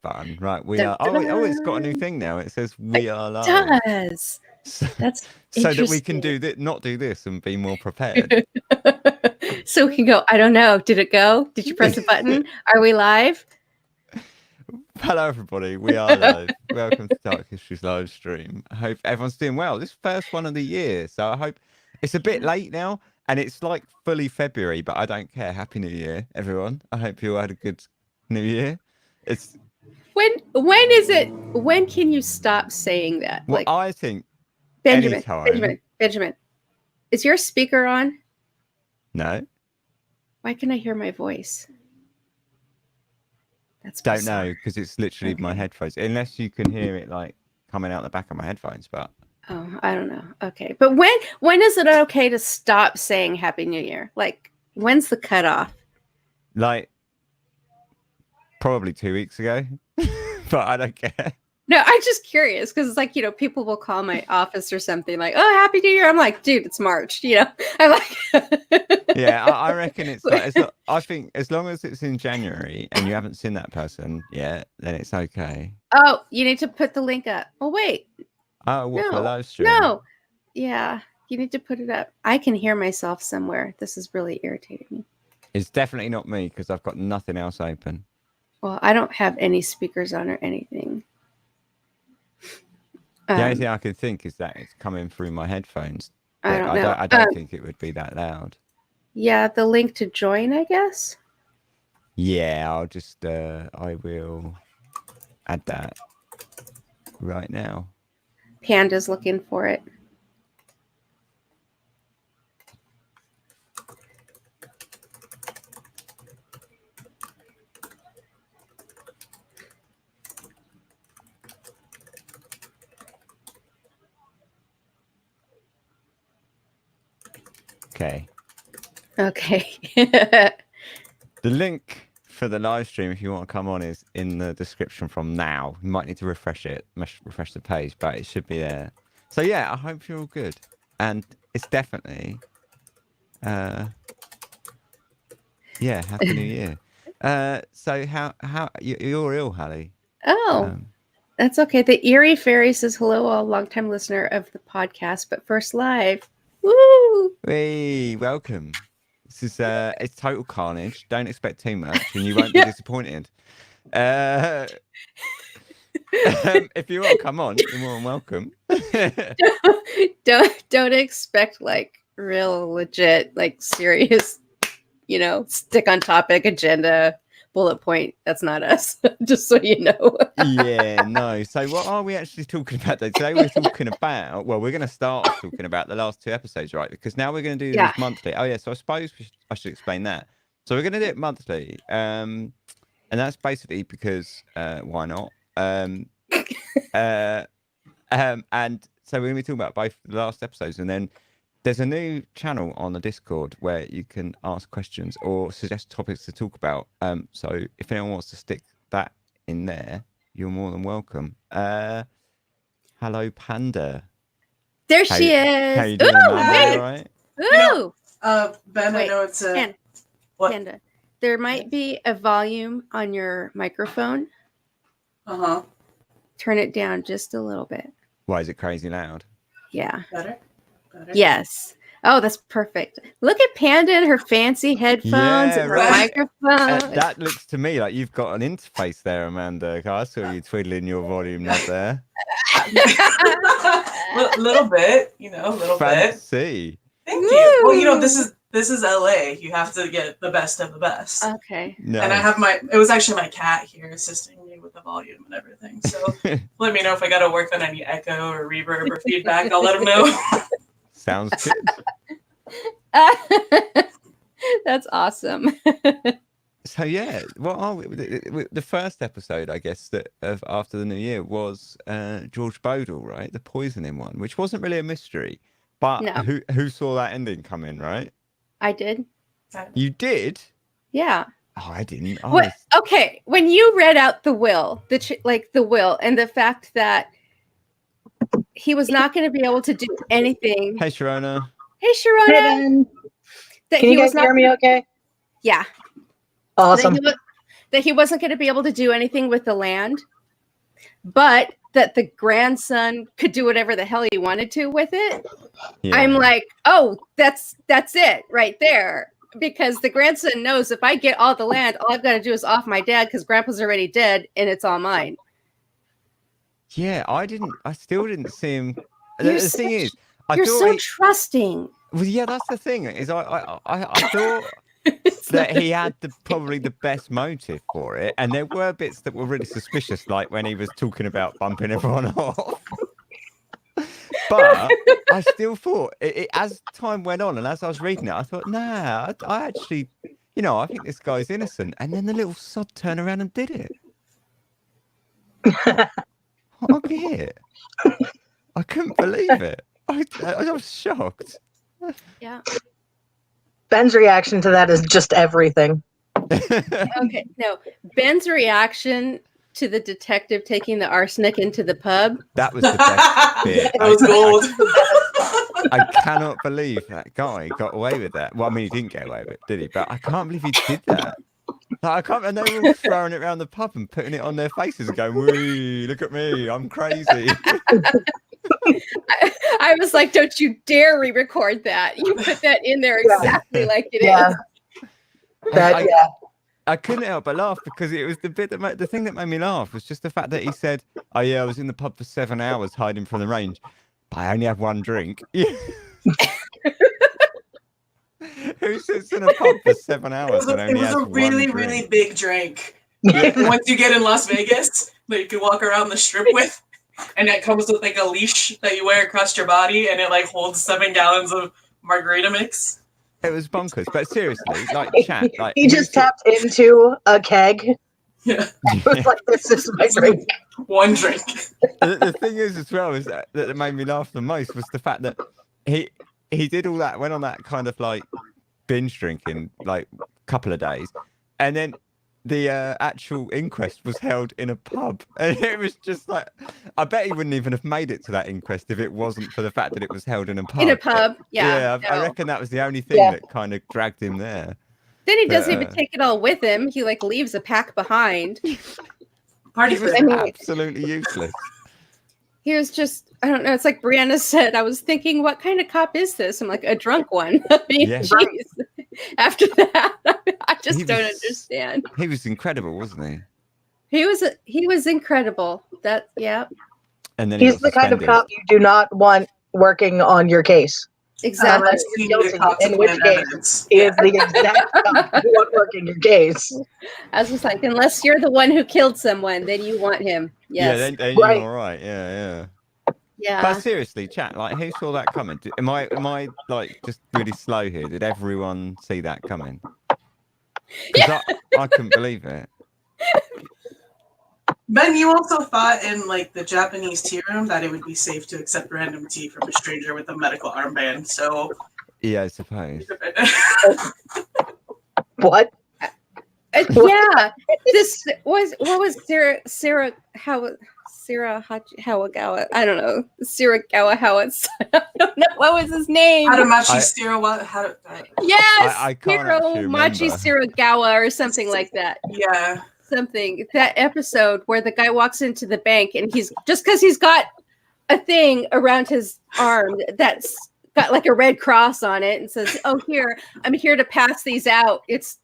button. Right, we Dun, are. dun, Oh, it's got a new dun. thing now. It says we are It live. does. So, That's so that we can interesting. not do this and be more prepared. So we can go, I don't know. Did it go? Did you press a button? Are we live? Hello, everybody. We are live. Welcome to Dark History's live stream. I hope everyone's doing well. This first one of the year, so I hope it's a bit late now, and it's like fully February, but I don't care. Happy New Year, everyone. I hope you all had a good New Year. It's when is it? When can you stop saying that? well, Like I think Benjamin, anytime. Benjamin. Is your speaker on? No, Why can I hear my voice? That's don't bizarre. know because it's literally my headphones. Unless you can hear it like coming out the back of my headphones, but Oh, I don't know. Okay, but when is it okay to stop saying Happy New Year? Like when's the cutoff? like probably 2 weeks ago. But I don't care. No, I'm just curious because it's like, people will call my office or something like, oh, Happy New Year. I'm like, dude, it's March, I'm like, Yeah, I reckon it's like, I think as long as it's in January and you haven't seen that person yet, then it's okay. Oh, you need to put the link up. Oh, wait. Oh, what, for the live stream? No. Yeah, you need to put it up. I can hear myself somewhere. This is really irritating me. It's definitely not me because I've got nothing else open. Well, I don't have any speakers on or anything. The only thing I can think is that it's coming through my headphones. I don't know. I don't think it would be that loud. Yeah, the link to join, I guess. Yeah, I'll just I will add that right now. Panda's looking for it. Okay. The link for the live stream, if you want to come on, is in the description from now. You might need to refresh the page, but it should be there. So yeah, I hope you're all good, and it's definitely, Happy New Year. So how you're ill, Hallie? Oh, that's okay. The Eerie Fairy says hello, all longtime listener of the podcast, but first live. Woo! Hey, welcome. This is it's total carnage. Don't expect too much, and you won't be disappointed. If you want to come on, you're more than welcome. don't expect like real legit, like serious, stick on topic agenda bullet point. That's not us. Just so you know. Yeah, no. So what are we actually talking about though? Today we're talking about, well, we're going to start off talking about the last two episodes, right? Because now we're going to do this monthly. Oh yeah, so I suppose I should explain that. So we're going to do it monthly, and that's basically because why not? And so we're going to be talking about both the last episodes, and then there's a new channel on the Discord where you can ask questions or suggest topics to talk about. So if anyone wants to stick that in there, you're more than welcome. Hello, Panda. There she is. How you doing, Amanda? All right? Ooh. Ben, wait, I know it's Panda. There might be a volume on your microphone. Turn it down just a little bit. Why is it crazy loud? Yeah. Better? Yes. Oh, that's perfect. Look at Panda and her fancy headphones and her microphone. That looks to me like you've got an interface there, Amanda. I saw you twiddling your volume knob there. little bit, a little Fancy. bit. Thank you. Well, this is LA. You have to get the best of the best. Okay. No. And I have it was actually my cat here assisting me with the volume and everything. So let me know if I got to work on any echo or reverb or feedback. I'll let him know. Sounds good. That's awesome. So yeah, what are we? The first episode, I guess, after the new year was George Bodle, right? The poisoning one, which wasn't really a mystery, but who saw that ending come in, right? I did. You did? Yeah. Oh, I didn't. Okay, when you read out the will, the will, and the fact that he was not going to be able to do anything. Hey, Sharona. Hey, Sharona. Can you guys hear me okay? Yeah. Awesome. that he wasn't going to be able to do anything with the land, but that the grandson could do whatever the hell he wanted to with it. Yeah. I'm like, oh, that's it right there. Because the grandson knows if I get all the land, all I've got to do is off my dad because grandpa's already dead and it's all mine. Yeah, I still didn't see him. You're The thing is, I You're thought so trusting. well, yeah, that's the thing. Is I thought It's that like- he had probably the best motive for it, and there were bits that were really suspicious, like when he was talking about bumping everyone off. But I still thought, as time went on and as I was reading it, I thought, nah, I actually, I think this guy's innocent. And then the little sod turned around and did it. I get it. I couldn't believe it. I was shocked. yeah. Ben's reaction to that is just everything. Okay. No. Ben's reaction to the detective taking the arsenic into the pub. That was the best bit. That was gold. I cannot believe that guy got away with that. Well, I mean, he didn't get away with it, did he? But I can't believe he did that. Like, I can't. And they were all throwing it around the pub and putting it on their faces and going, "Wee, look at me, I'm crazy." I was like, don't you dare re-record that. You put that in there exactly like it is. I couldn't help but laugh because it was the bit that the thing that made me laugh was just the fact that he said, "Oh yeah, I was in the pub for 7 hours hiding from the range, but I only had one drink." Who sits in a pub for 7 hours and only has a really, one really drink? big drink. Yeah. Once you get in Las Vegas, that you can walk around the strip with, and that comes with like a leash that you wear across your body, and it like holds 7 gallons of margarita mix. It was bonkers, but seriously, like chat, like He just tapped into a keg. Yeah, It was like, this is my drink. one drink. The thing is as well is that made me laugh the most was the fact that he did all that, went on that kind of like binge drinking like couple of days, and then the actual inquest was held in a pub, and it was just like, I bet he wouldn't even have made it to that inquest if it wasn't for the fact that it was held in a pub. In a pub, yeah. I reckon that was the only thing that kind of dragged him there. Then he doesn't even take it all with him. He like leaves a pack behind. Party It for was I mean- absolutely useless. He was just, I don't know. It's like Brianna said. I was thinking, what kind of cop is this? I'm like, a drunk one. I mean, Yeah. jeez. After that, I just He don't was- understand. He was incredible, wasn't he? He was incredible. That yeah, And then he He's got the kind of suspended. cop you do not want working on your case. exactly. Unless he's guilty, in which case he is the exact cop you want working your case. I was just like, unless you're the one who killed someone, then you want him. Yeah, Yes. then Right. you're all right. Yeah. Yeah. But seriously, chat, like, who saw that coming? Am I like just really slow here? Did everyone see that coming? Because I couldn't believe it. Ben, you also thought in like the Japanese tea room that it would be safe to accept random tea from a stranger with a medical armband. So Yeah, I suppose. What? Yeah. This was what was Sarah Hawagawa. I don't know. Saragawa Howitz. I don't know what was his name. Hadamachi Stira, how Yes, I can't Hiro actually Machi remember. Saragawa or something like that. yeah. Something that episode where the guy walks into the bank and he's just because he's got a thing around his arm that's got like a red cross on it and says, "Oh, here, I'm here to pass these out. It's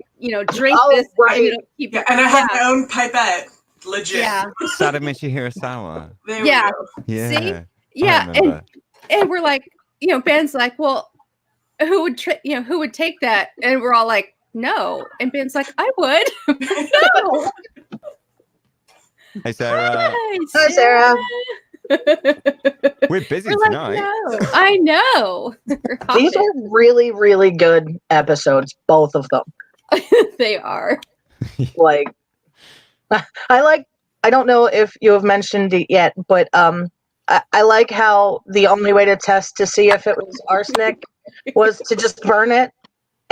drink Oh, this." right. And, keep Yeah, it. and I had my own pipette. Legit. Yeah, Sadamichi Hirasawa. There Yeah. we go. Yeah. See? I yeah, remember. and we're like, Ben's like, "Well, who would who would take that?" And we're all like, "No," and Ben's like, "I would." No. Hey, Sarah. Hi, Sarah. We're busy We're like, tonight. no, I know. These are really, really good episodes, both of them. They are. Like, I don't know if you have mentioned it yet, but I like how the only way to test to see if it was arsenic was to just burn it.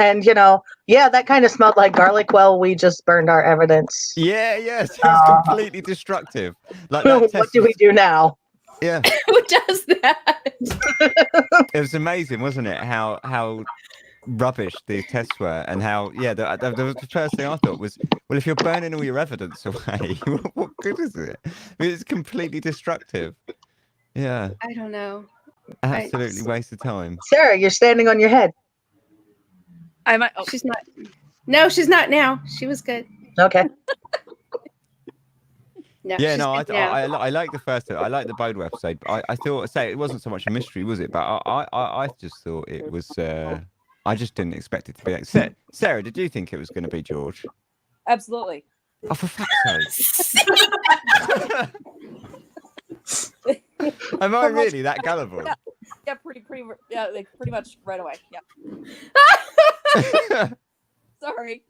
And, that kind of smelled like garlic. Well, we just burned our evidence. Yes, it was completely destructive. Like that What test do we was- do now? Yeah, Who does that? it was amazing, wasn't it? How rubbish the tests were, and how the first thing I thought was, well, if you're burning all your evidence away, what good is it? I mean, it's completely destructive. Yeah, I don't know. absolutely waste of time. Sarah, you're standing on your head. I might. Oh, She's not. No, she's not now. She was good. Okay. No, Yeah, she's no, good now. I like the first. I like the Bodo episode. I thought, say, it wasn't so much a mystery, was it? But I just thought it was. I just didn't expect it to be. Like, Sarah, did you think it was going to be George? absolutely. Oh, for fuck's sake! Am I really that gullible? Yeah, pretty much right away. Yeah. Sorry.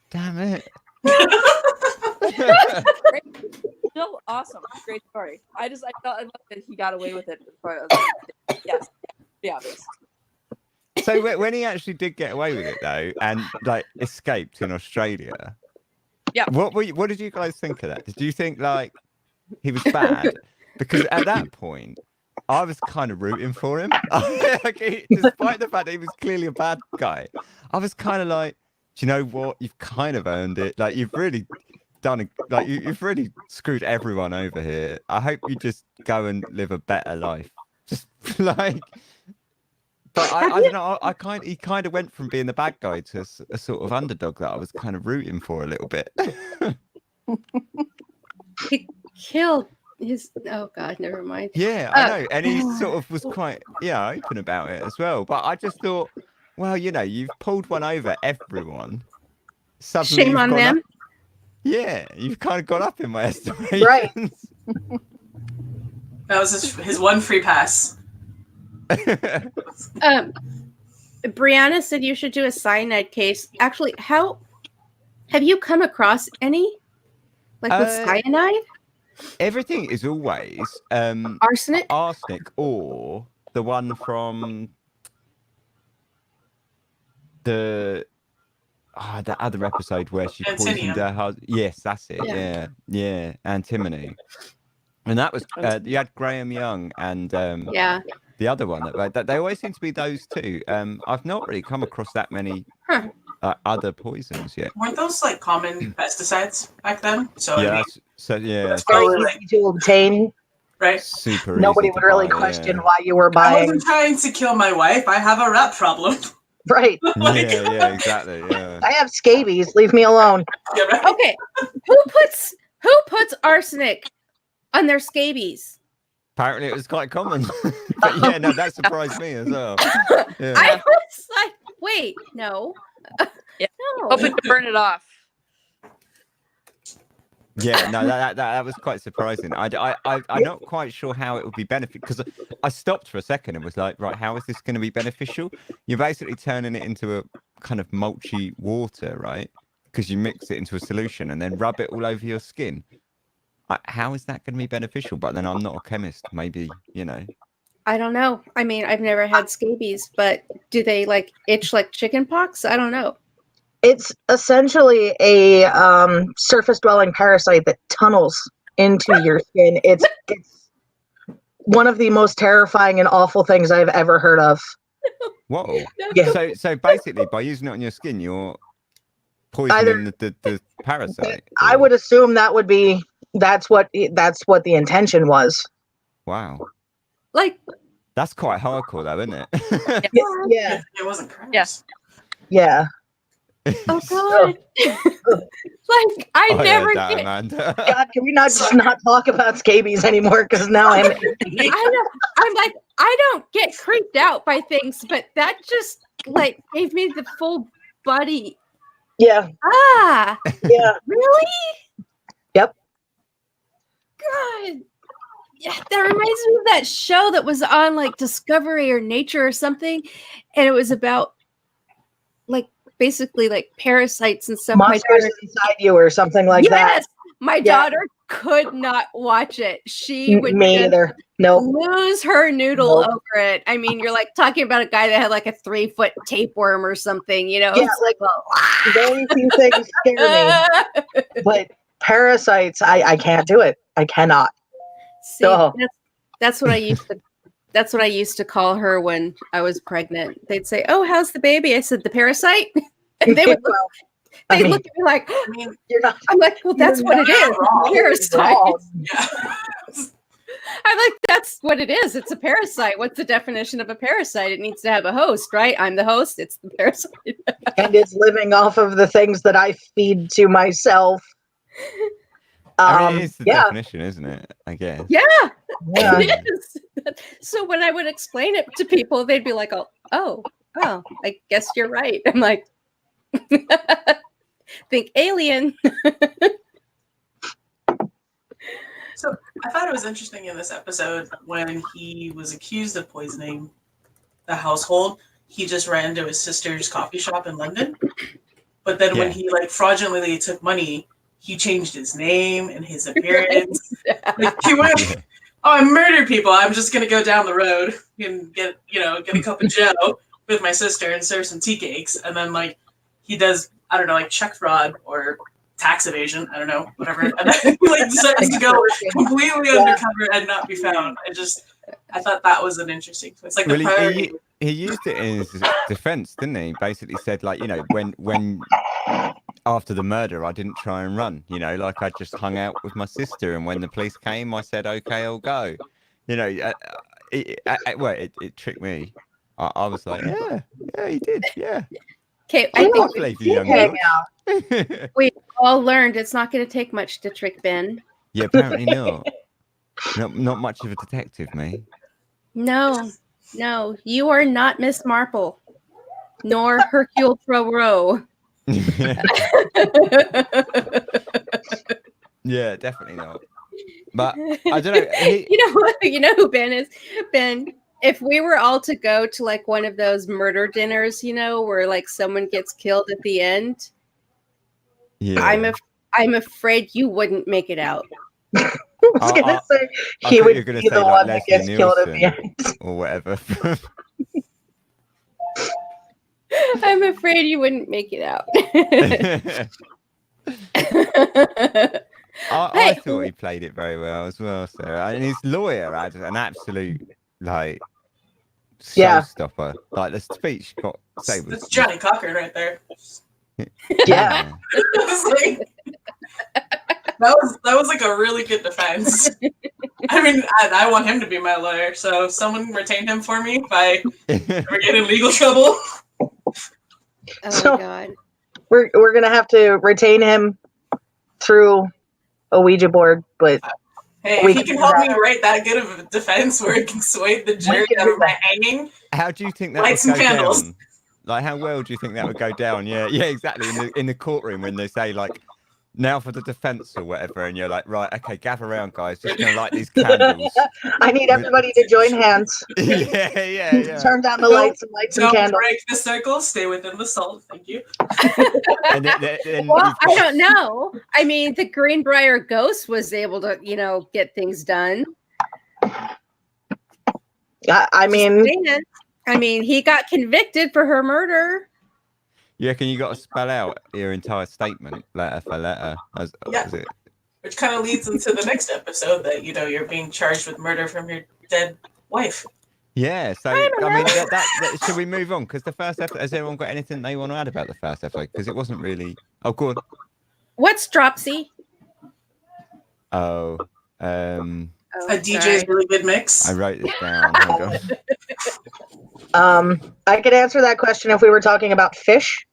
Damn it! Still awesome. Great story. I thought that he got away with it. Yes. Yeah. So when he actually did get away with it though, and like escaped in Australia, yeah. What did you guys think of that? Did you think like he was bad? Because at that point, I was kind of rooting for him. Despite the fact that he was clearly a bad guy, I was kind of like, do you know what? You've kind of earned it. Like you've really done you've really screwed everyone over here. I hope you just go and live a better life. Just like. But I don't know. He kind of went from being the bad guy to a sort of underdog that I was kind of rooting for a little bit. He killed his. Oh God, never mind. Yeah, I know, and he sort of was quite open about it as well. But I just thought, well, you've pulled one over everyone. Suddenly Shame on them. Yeah, you've kind of got up in my estimation. Right. That was his one free pass. Brianna said you should do a cyanide case. Actually, how have you come across any? Like with cyanide? Everything is always Arsenic? arsenic, or the one from the other episode where she poisoned her husband. Yes, that's it. Yeah, antimony. And that was you had Graham Young and the other one that they always seem to be those two. I've not really come across that many other poisons yet. Weren't those like common pesticides back then? So yeah, it's very easy to obtain. Right. Super. Nobody easy would to really buy, question why you were I buying. wasn't trying to kill my wife. I have a rat problem. Right. Yeah, exactly. Yeah. I have scabies. Leave me alone. Yeah, right. Okay. Who puts arsenic on their scabies? Apparently, it was quite common. But yeah, no, that surprised me as well. Yeah. I was like, wait, no. Yeah. No. Hoping to burn it off. Yeah, no, that was quite surprising. I'm not quite sure how it would be beneficial, because I stopped for a second and was like, right, how is this going to be beneficial? You're basically turning it into a kind of mulchy water, right? Because you mix it into a solution and then rub it all over your skin. How is that going to be beneficial? But then I'm not a chemist. Maybe, I don't know. I mean, I've never had scabies, but do they like itch like chicken pox? I don't know. It's essentially a surface-dwelling parasite that tunnels into your skin. It's one of the most terrifying and awful things I've ever heard of. Whoa. Yeah. So basically, by using it on your skin, you're poisoning the parasite. I would assume that's what the intention was. Wow. Like, that's quite hardcore, though, isn't it? Yeah. It wasn't gross. Yes. Yeah. oh God. Like, I never heard that, get. Amanda. God, can we not talk about scabies anymore? Because now I'm like, I don't get creeped out by things, but that just like gave me the full body. Yeah. Yeah. Really? Yep. God. Yeah, that reminds me of that show that was on like Discovery or Nature or something, and it was about like basically like parasites and stuff. Monsters inside you or something like that. Yes, my daughter could not watch it. She would either. Nope. lose her noodle over it. I mean, you're like talking about a guy that had like a 3-foot tapeworm or something, Yeah, It's like very few things scare me, but parasites, I can't do it. I cannot. See, Oh. that's what I used to That's what I used to call her when I was pregnant. They'd say, "Oh, how's the baby?" I said, "The parasite." And they would look, I mean, look at me like, I mean, you're not. I'm like, "Well, that's You're what it is. wrong. Parasite." yeah. I'm like, "That's what it is. It's a parasite. What's the definition of a parasite? It needs to have a host, right? I'm the host. It's the parasite." And it's living off of the things that I feed to myself. I mean, it's the definition, isn't it? I guess. Yeah, Yeah. it is. So when I would explain it to people, they'd be like, "Oh, well, I guess you're right." I'm like, think alien. So I thought it was interesting in this episode when he was accused of poisoning the household. He just ran to his sister's coffee shop in London. But then when he like fraudulently took money, he changed his name and his appearance. Like he went, "Oh, I murdered people. I'm just gonna go down the road and get a cup of Joe with my sister and serve some tea cakes." And then like he does, I don't know, like check fraud or tax evasion, I don't know, whatever. And then he like decides to go completely undercover and not be found. I thought that was an interesting twist. Like the priority. He used it in his defense, didn't he? Basically said, like, when after the murder, I didn't try and run, like I just hung out with my sister. And when the police came, I said, "Okay, I'll go." It tricked me. I was like, yeah, he did. Yeah. Okay, I I think believe you, young girl. we all learned it's not going to take much to trick Ben. Yeah, apparently not. Not much of a detective, me. No, you are not Miss Marple, nor Hercule Poirot. Yeah, definitely not. But I don't know. You know who Ben is? Ben, if we were all to go to like one of those murder dinners, where like someone gets killed at the end, I'm afraid you wouldn't make it out. I was gonna say he would be the one that gets killed at the end, or whatever. I'm afraid you wouldn't make it out. I thought he played it very well as well. So, and his lawyer had an absolute showstopper. Like the speech got saved. That's Johnny Cochran right there. Yeah. That was like a really good defense. I mean, I want him to be my lawyer, so someone retain him for me if I ever get in legal trouble. Oh God. We're gonna have to retain him through a Ouija board, but hey, if he can help me write that good of a defense where he can sway the jury out of my hanging. How do you think that Light would go some candles. down? Like, how well do you think that would go down? Yeah, exactly. In the courtroom when they say like, "Now for the defense" or whatever, and you're like, "Right, okay, gather around, guys. Just gonna light these candles." I need everybody to join hands. Yeah. Turn down the lights and light some Don't candles. break the circle. Stay within the salt. Thank you. And then Well, I don't know. I mean, the Greenbrier ghost was able to, get things done. I mean, he got convicted for her murder. you reckon you got to spell out your entire statement letter for letter? Is it? Which kind of leads into the next episode that you're being charged with murder from your dead wife. Yeah. So I mean, that should we move on? Because the first episode, has everyone got anything they want to add about the first episode? Because it wasn't really. Oh, go on. What's Dropsy? Oh. A DJ's really good mix. I wrote this down. Hold I could answer that question if we were talking about fish.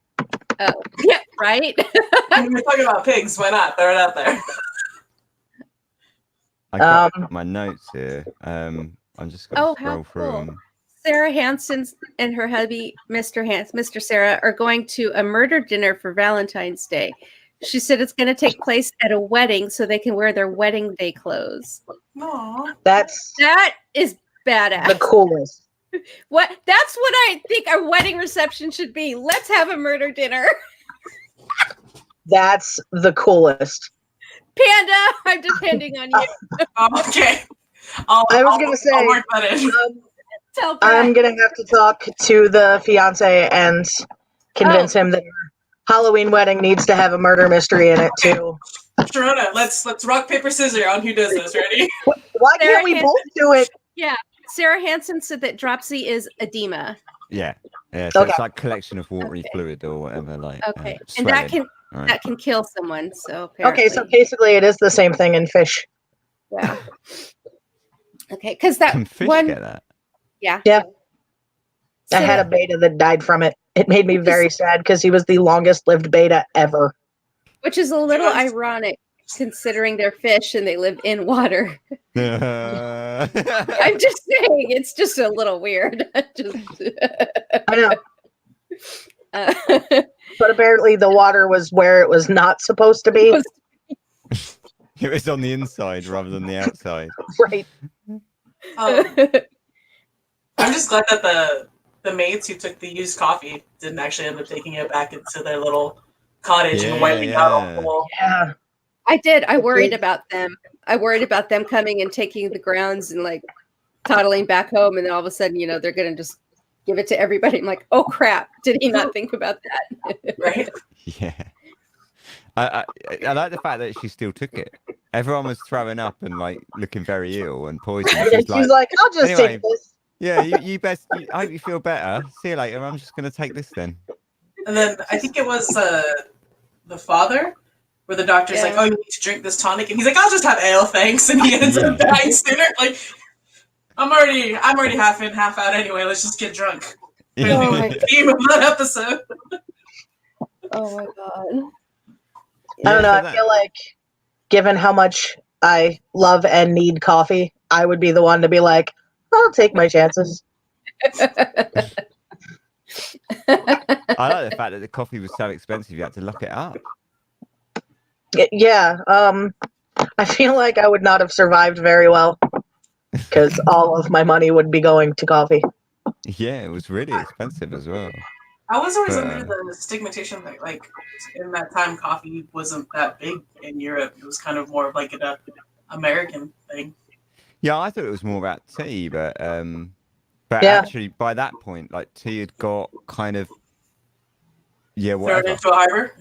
Oh, yeah, right. When we're talking about pigs, why not? Throw it out there. I got my notes here. I'm just going to scroll through them. Sarah Hansen and her hubby, Mr. Sarah, are going to a murder dinner for Valentine's Day. She said it's going to take place at a wedding so they can wear their wedding day clothes. Aww. That is badass. The coolest. That's what I think a wedding reception should be. Let's have a murder dinner. That's the coolest. Panda, I'm depending on you. Okay. I was going to say, I'll work that in. Tell Brad. I'm going to have to talk to the fiance and convince him that Halloween wedding needs to have a murder mystery in it too. Sharona, let's rock paper scissors on who does this. Ready? Why can't we both do it? Yeah, Sarah Hansen said that dropsy is edema. Yeah. So Okay. it's like collection of watery fluid or whatever, like Okay, and that swelling, can right? that can kill someone. So apparently, Okay, so basically it is the same thing in fish. yeah. Okay, because that Can fish one, get that? yeah. Yeah. So I had a that- beta that died from it. It made me very sad because he was the longest lived beta ever. which is a little Yes. ironic considering they're fish and they live in water. I'm just saying, it's just a little weird. Just, I know. uh, But apparently the water was where it was not supposed to be. It was on the inside rather than the outside. Right. I'm just glad that the maids who took the used coffee didn't actually end up taking it back into their little cottage and wiping out all the whole. Yeah. I did. I worried about them. I worried about them coming and taking the grounds and like toddling back home, and then all of a sudden, they're gonna just give it to everybody. I'm like, oh crap! Did he not think about that? Right? Yeah. I like the fact that she still took it. Everyone was throwing up and like looking very ill and poisoned. And she's like, I'll just Anyway. take this. Yeah, you best. I hope you feel better. See you later. I'm just gonna take this then. And then I think it was the father, where the doctor's like, Yeah. "Oh, you need to drink this tonic," and he's like, "I'll just have ale, thanks." And he ends up dying sooner. Like, I'm already half in, half out anyway. Let's just get drunk. Oh my The theme of that episode. Oh my god! I don't know. so I that- feel like, given how much I love and need coffee, I would be the one to be like, I'll take my chances. I like the fact that the coffee was so expensive you had to lock it up. Yeah. I feel like I would not have survived very well because all of my money would be going to coffee. Yeah, it was really expensive as well. I was always Uh. under the stigmatization that, like, in that time, coffee wasn't that big in Europe. It was kind of more of like an American thing. Yeah, I thought it was more about tea, but Yeah. actually by that point, like tea had got kind of Thrown whatever. into a harbor.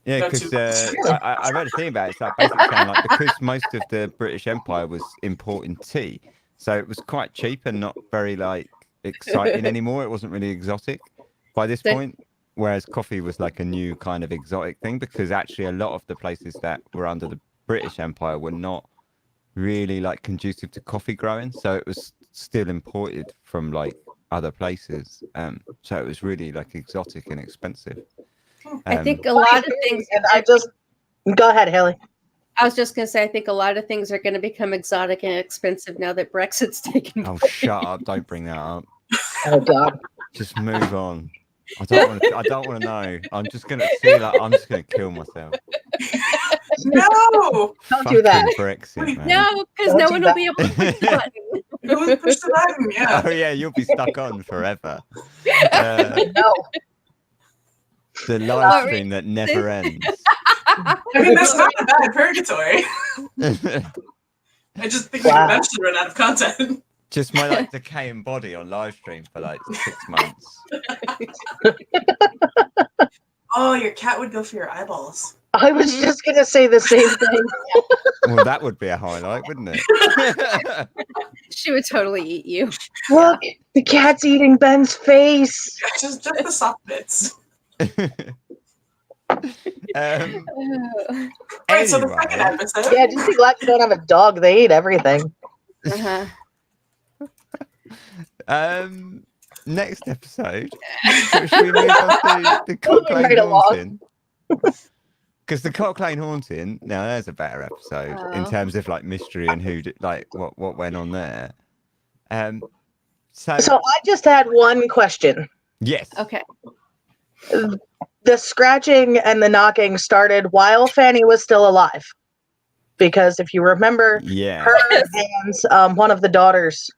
Yeah, Got because too- I read a thing about it. It's like basically saying like because most of the British Empire was importing tea, so it was quite cheap and not very like exciting anymore. It wasn't really exotic by this So- point. Whereas coffee was like a new kind of exotic thing because actually a lot of the places that were under the British Empire were not really like conducive to coffee growing, so it was still imported from like other places. So it was really like exotic and expensive. I think a lot of things. And I just go ahead, Haley. I was just going to say, I think a lot of things are going to become exotic and expensive now that Brexit's taken Oh, place. shut up! Don't bring that up. Oh God. Just move on. I don't want to know. I'm just gonna kill myself. No! Don't do that. Fucking Brexit, man. No, because Don't no do one that. will be able to push the button. Who pushed the button? Yeah. Oh yeah, you'll be stuck on forever. Uh, No. the live stream that never ends. I mean, that's not a bad purgatory. I just think we Wow. eventually run out of content. Just my like decaying body on live stream for like 6 months. Oh, your cat would go for your eyeballs. I was just gonna say the same thing. Well, that would be a highlight, wouldn't it? She would totally eat you. Look, the cat's eating Ben's face. Just the soft bits. Right, so the second Anyway. episode. Yeah, just be glad you don't have a dog. They eat everything. Uh-huh. Next episode. Should we move on to the Cock Moving Lane right along. Haunting? Because the Cock Lane Haunting, now there's a better episode in Oh. terms of like mystery and who did, like what went on there. So I just had one question. yes, Okay. The scratching and the knocking started while Fanny was still alive. Because if you remember, yeah, her and one of the daughters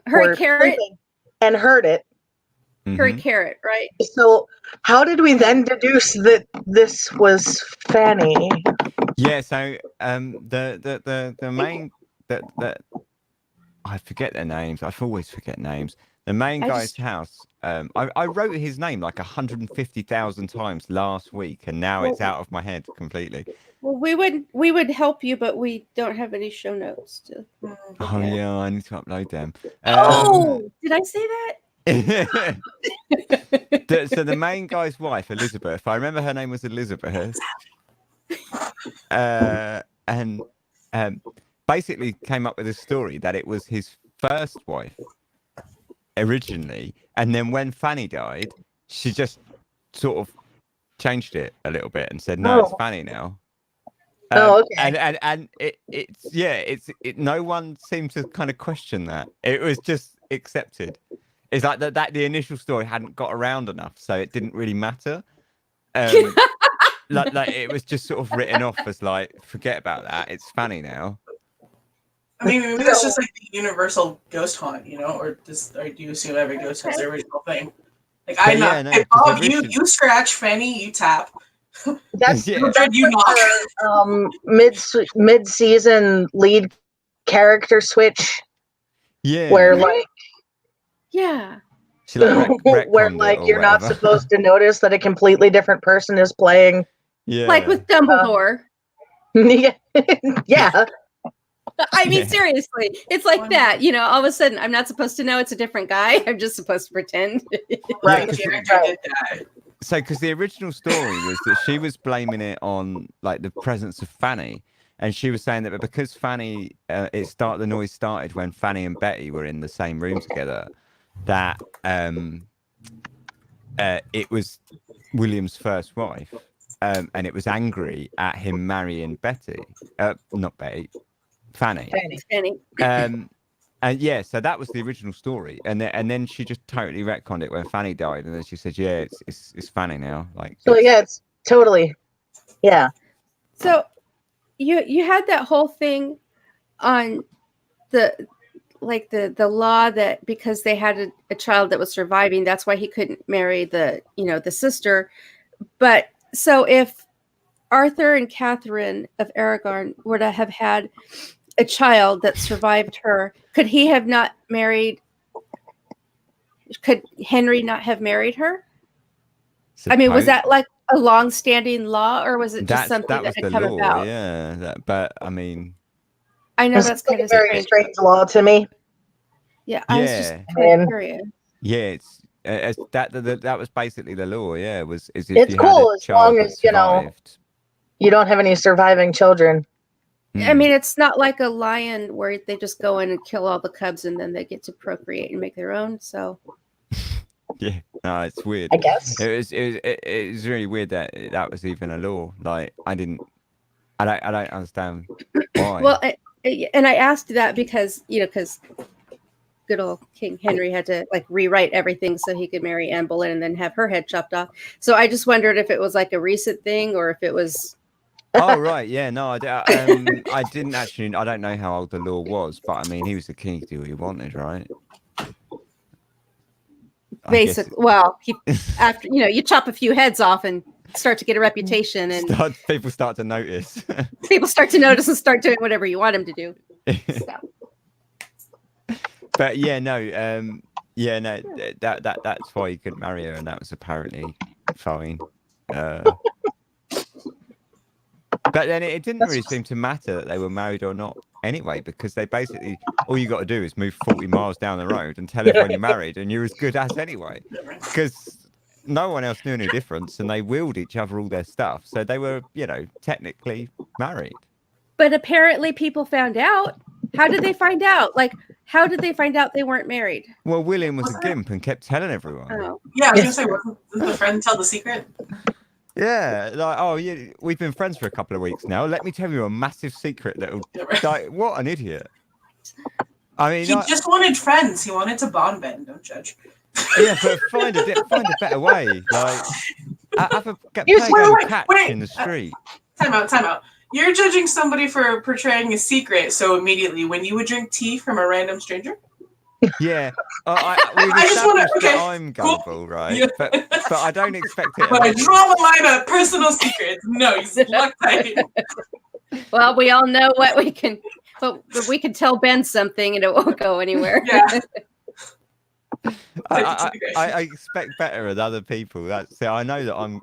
Hurry were carrot. sleeping and heard it. Hurry mhm. carrot, right? So how did we then deduce that this was Fanny? Yeah. So the main that I forget their names. I always forget names. The main I guy's just- house. I wrote his name like 150,000 times last week, and now it's out of my head completely. Well, we would help you, but we don't have any show notes to. Look Oh at. yeah, I need to upload them. Oh, did I say that? So the main guy's wife, Elizabeth, I remember her name was Elizabeth, and basically came up with a story that it was his first wife originally, and then when Fanny died, she just sort of changed it a little bit and said, "No, it's Fanny now." Oh, okay. And it's no one seemed to kind of question that. It was just accepted. It's like that the initial story hadn't got around enough, so it didn't really matter. Like it was just sort of written off as like, forget about that. It's Fanny now. I mean, maybe that's just like the universal ghost haunt, or do you assume every ghost has their original thing? Like But I yeah, knock, no, hey, 'cause Bob, originally- you scratch, Fanny, you tap. That's Yeah. Richard, you knock. Mid-season lead character switch Yeah. where like Yeah. She like where retconned it like or you're not whatever. supposed to notice that a completely different person is playing. Yeah. Like with Dumbledore. Yeah. Yeah. I mean, Yeah. seriously, it's like that. All of a sudden, I'm not supposed to know it's a different guy. I'm just supposed to pretend. Right. The character Right. did that. So, because the original story was that she was blaming it on like the presence of Fanny, and she was saying that because Fanny, the noise started when Fanny and Betty were in the same room together, that it was William's first wife, and it was angry at him marrying Betty, not Betty, Fanny. Fanny. And yeah, so that was the original story, and then she just totally retconned it when Fanny died, and then she said, "Yeah, it's Fanny now." Like, So yeah, it's totally, yeah. So, you had that whole thing on the law that because they had a child that was surviving, that's why he couldn't marry the sister. But so if Arthur and Catherine of Aragon were to have had a child that survived her, could he have not married? Could Henry not have married her? I mean, was that like a long-standing law, or was it just something that was had the come law? about? Yeah, but I mean, I know It's that's like kind a of very strange law to me. Yeah, I was just Yeah. kind of curious. yeah, that was basically the law. Yeah, is if It's you cool had a as child long that as, survived. You don't have any surviving children. I mean, it's not like a lion where they just go in and kill all the cubs and then they get to procreate and make their own. So Yeah, no, it's weird. I guess. It was really weird that was even a law. Like, I don't understand why. well, and I asked that because because good old King Henry had to like rewrite everything so he could marry Anne Boleyn and then have her head chopped off. So I just wondered if it was like a recent thing or if it was. Oh right, yeah, no, I didn't actually. I don't know how old the law was, but I mean, he was the king. He could do what he wanted, right? Basically, well, after you chop a few heads off and start to get a reputation, and people start to notice. people start to notice and start doing whatever you want them to do. But yeah, no, that's why he couldn't marry her, and that was apparently fine. But then it didn't really seem to matter that they were married or not anyway, because they basically, all you got to do is move 40 miles down the road and tell everyone you're married, and you're as good as anyway. Because no one else knew any difference, and they willed each other all their stuff. So they were, technically married. But apparently people found out. How did they find out? Like, how did they find out they weren't married? Well, William was a gimp and kept telling everyone. Oh. Yeah, I was gonna say, wasn't the friend tell the secret? Yeah, like, oh, yeah, we've been friends for a couple of weeks now. Let me tell you a massive secret that'll, like, what an idiot. I mean, He just wanted friends. He wanted to bond Ben. Don't judge. Yeah, but find a better way. Like, have a catch in the street. Time out. You're judging somebody for portraying a secret, so immediately when you would drink tea from a random stranger? Yeah, we've I just wanna- established okay, that I'm cool. gullible, right? Yeah. But I don't expect it. But I draw the line of personal secrets. No, you look like Well, we all know what we can, but we can tell Ben something and it won't go anywhere. Yeah. I expect better of other people. That's I know that I'm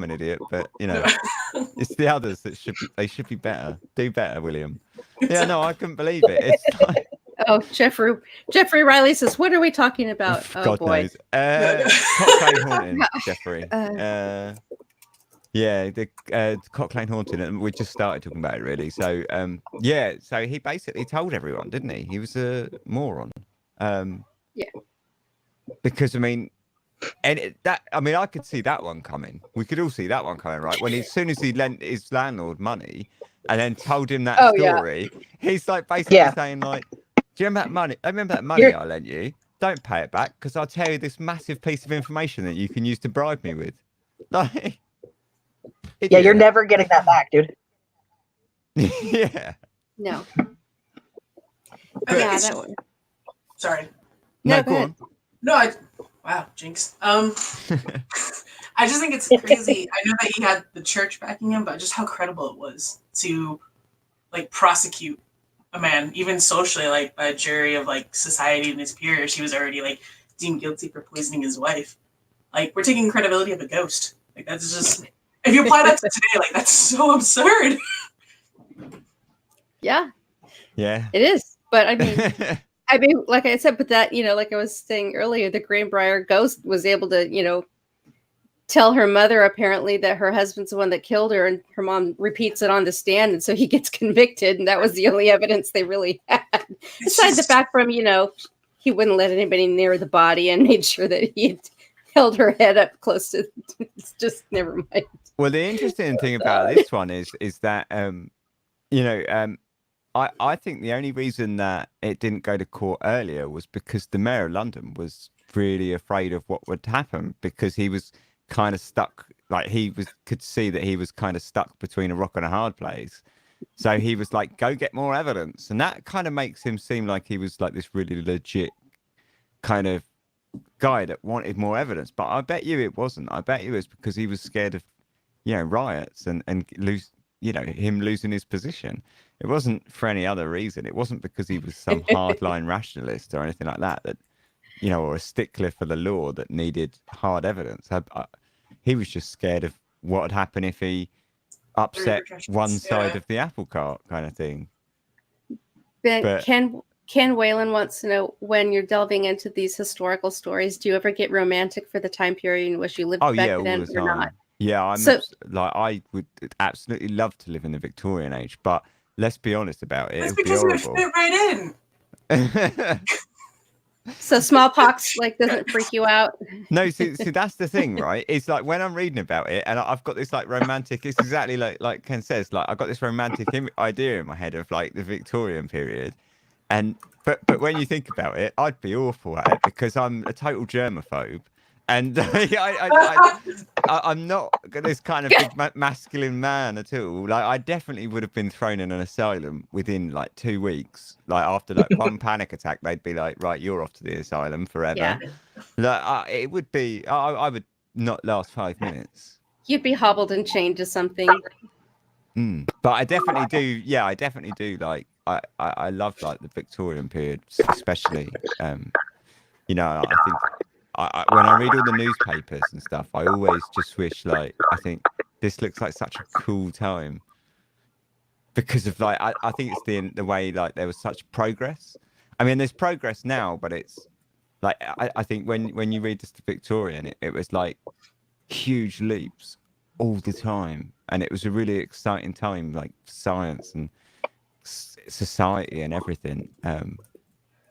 an idiot, but you know, it's the others that should be better. Do better, William. Yeah, no, I couldn't believe it. It's like Oh, Jeffrey Riley says, "What are we talking about?" Oh God boy. knows. Cocktail haunting, Jeffrey. Yeah, the Cocktail haunting, and we just started talking about it really. So yeah, so he basically told everyone, didn't he? He was a moron. Yeah. Because I mean, I could see that one coming. We could all see that one coming, right? When as soon as he lent his landlord money and then told him that story, he's like basically saying like, "Do you remember that money? I remember that money I lent you. Don't pay it back because I'll tell you this massive piece of information that you can use to bribe me with." Like, yeah, you're never getting that back, dude. Yeah. No. Yeah, that one. Sorry. No, go on. No, wow, jinx. I just think it's crazy. I know that he had the church backing him, but just how credible it was to like prosecute a man, even socially, like by a jury of like society and his peers. He was already like deemed guilty for poisoning his wife. Like, we're taking credibility of a ghost. Like, that's just, if you apply that to today, like, that's so absurd. Yeah. Yeah. It is. But I mean, like I said, but that, like I was saying earlier, the Greenbrier ghost was able to, tell her mother apparently that her husband's the one that killed her, and her mom repeats it on the stand, and so he gets convicted, and that was the only evidence they really had. Aside the fact from, he wouldn't let anybody near the body and made sure that he had held her head up close to it's just never mind. Well, the interesting thing about this one is that I think the only reason that it didn't go to court earlier was because the mayor of London was really afraid of what would happen, because he was kind of stuck, like could see that he was kind of stuck between a rock and a hard place. So he was like, go get more evidence. And that kind of makes him seem like he was like this really legit kind of guy that wanted more evidence. But I bet you it wasn't. I bet you it was because he was scared of, riots and him losing his position. It wasn't for any other reason. It wasn't because he was some hardline rationalist or anything like that, or a stickler for the law that needed hard evidence. He was just scared of what would happen if he upset one side of the apple cart, kind of thing. But Ken Whalen wants to know, when you're delving into these historical stories, do you ever get romantic for the time period in which you lived back then or not? Yeah, I would absolutely love to live in the Victorian age, but let's be honest about it. That's it'd because be we fit right in. So smallpox doesn't freak you out? No, see, that's the thing, right? It's like when I'm reading about it, and I've got this like romantic. It's exactly like Ken says. Like I've got this romantic idea in my head of like the Victorian period, but when you think about it, I'd be awful at it because I'm a total germaphobe, and I'm not this kind of big masculine man at all. Like I definitely would have been thrown in an asylum within like 2 weeks. Like after like one panic attack, they'd be like, right, you're off to the asylum forever. Yeah. Like it would be, I would not last 5 minutes. You'd be hobbled and chained to something. But I definitely do. Yeah, I definitely do. Like I love like the Victorian period, especially. I think. When I read all the newspapers and stuff, I always just wish, like, I think this looks like such a cool time because of like, I think it's the way like there was such progress. I mean, there's progress now, but it's like I think when you read this to Victorian, it was like huge leaps all the time, and it was a really exciting time, like science and society and everything.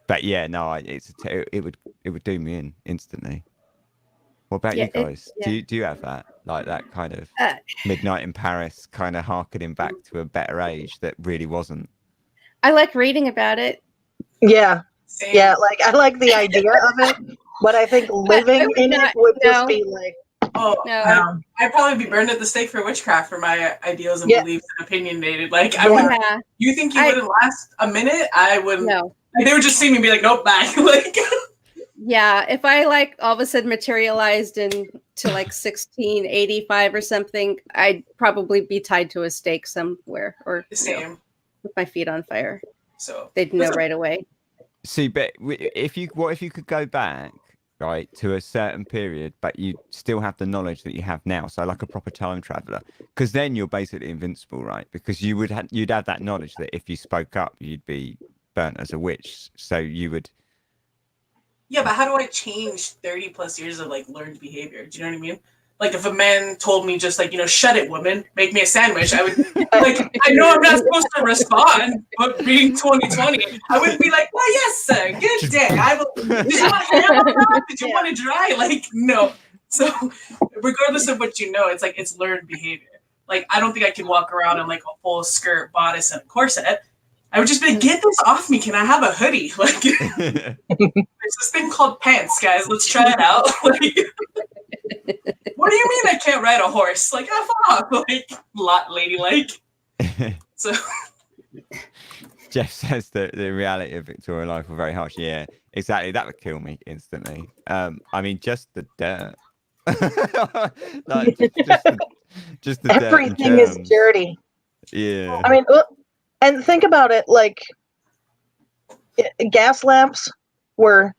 But yeah, no, it would do me in instantly. What about you guys? Do you have that, like that kind of Midnight in Paris kind of harkening back to a better age that really wasn't? I like reading about it. Yeah. Same. Yeah, like I like the idea of it, but I think living in it would just be like, I'd probably be burned at the stake for witchcraft for my ideals and beliefs and opinionated. Like you think you wouldn't last a minute? I wouldn't. No. They would just see me and be like, nope, back. Like, yeah, if I like all of a sudden materialized into like 1685 or something, I'd probably be tied to a stake somewhere or with my feet on fire. So they'd know right away. See, but what if you could go back, right, to a certain period, but you still have the knowledge that you have now, so like a proper time traveler, because then you're basically invincible, right? Because you'd have that knowledge that if you spoke up, you'd be burnt as a witch. So you would. Yeah, but how do I change 30 plus years of like learned behavior? Do you know what I mean? Like if a man told me just like, shut it, woman, make me a sandwich, I would like I know I'm not supposed to respond, but being 2020, I wouldn't be like, well, yes, sir, good day. Did you want ham on that? Did you want it dry? Like, no. So regardless of what it's like it's learned behavior. Like I don't think I could walk around in like a full skirt, bodice, and a corset. I would just be like, get this off me. Can I have a hoodie? Like there's this thing called pants, guys. Let's try it out. Like, what do you mean I can't ride a horse? Like, F off. Like, lot ladylike. So Jeff says that the reality of Victorian life were very harsh. Yeah, exactly. That would kill me instantly. I mean, just the dirt. Like, just the Everything dirt is and germs. dirty. Yeah. I mean, and think about it, like gas lamps were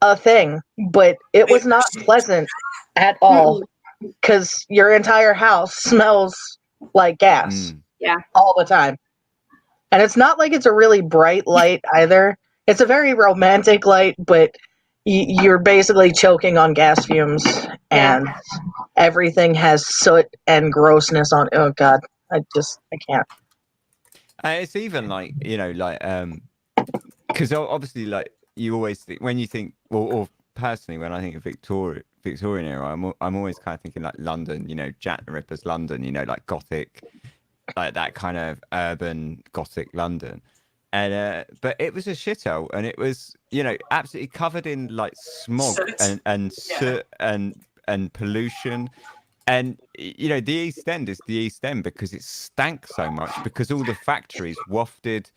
a thing, but it was not pleasant at all because your entire house smells like gas all the time. And it's not like it's a really bright light either. It's a very romantic light, but you're basically choking on gas fumes and everything has soot and grossness on it. Oh God, I can't. It's even like because obviously like you always think when you think or personally when I think of Victorian era, I'm always kind of thinking like London, Jack the Ripper's London, like Gothic, like that kind of urban Gothic London, and but it was a shithole, and it was absolutely covered in like smog and soot and pollution. And the East End is the East End because it stank so much because all the factories wafted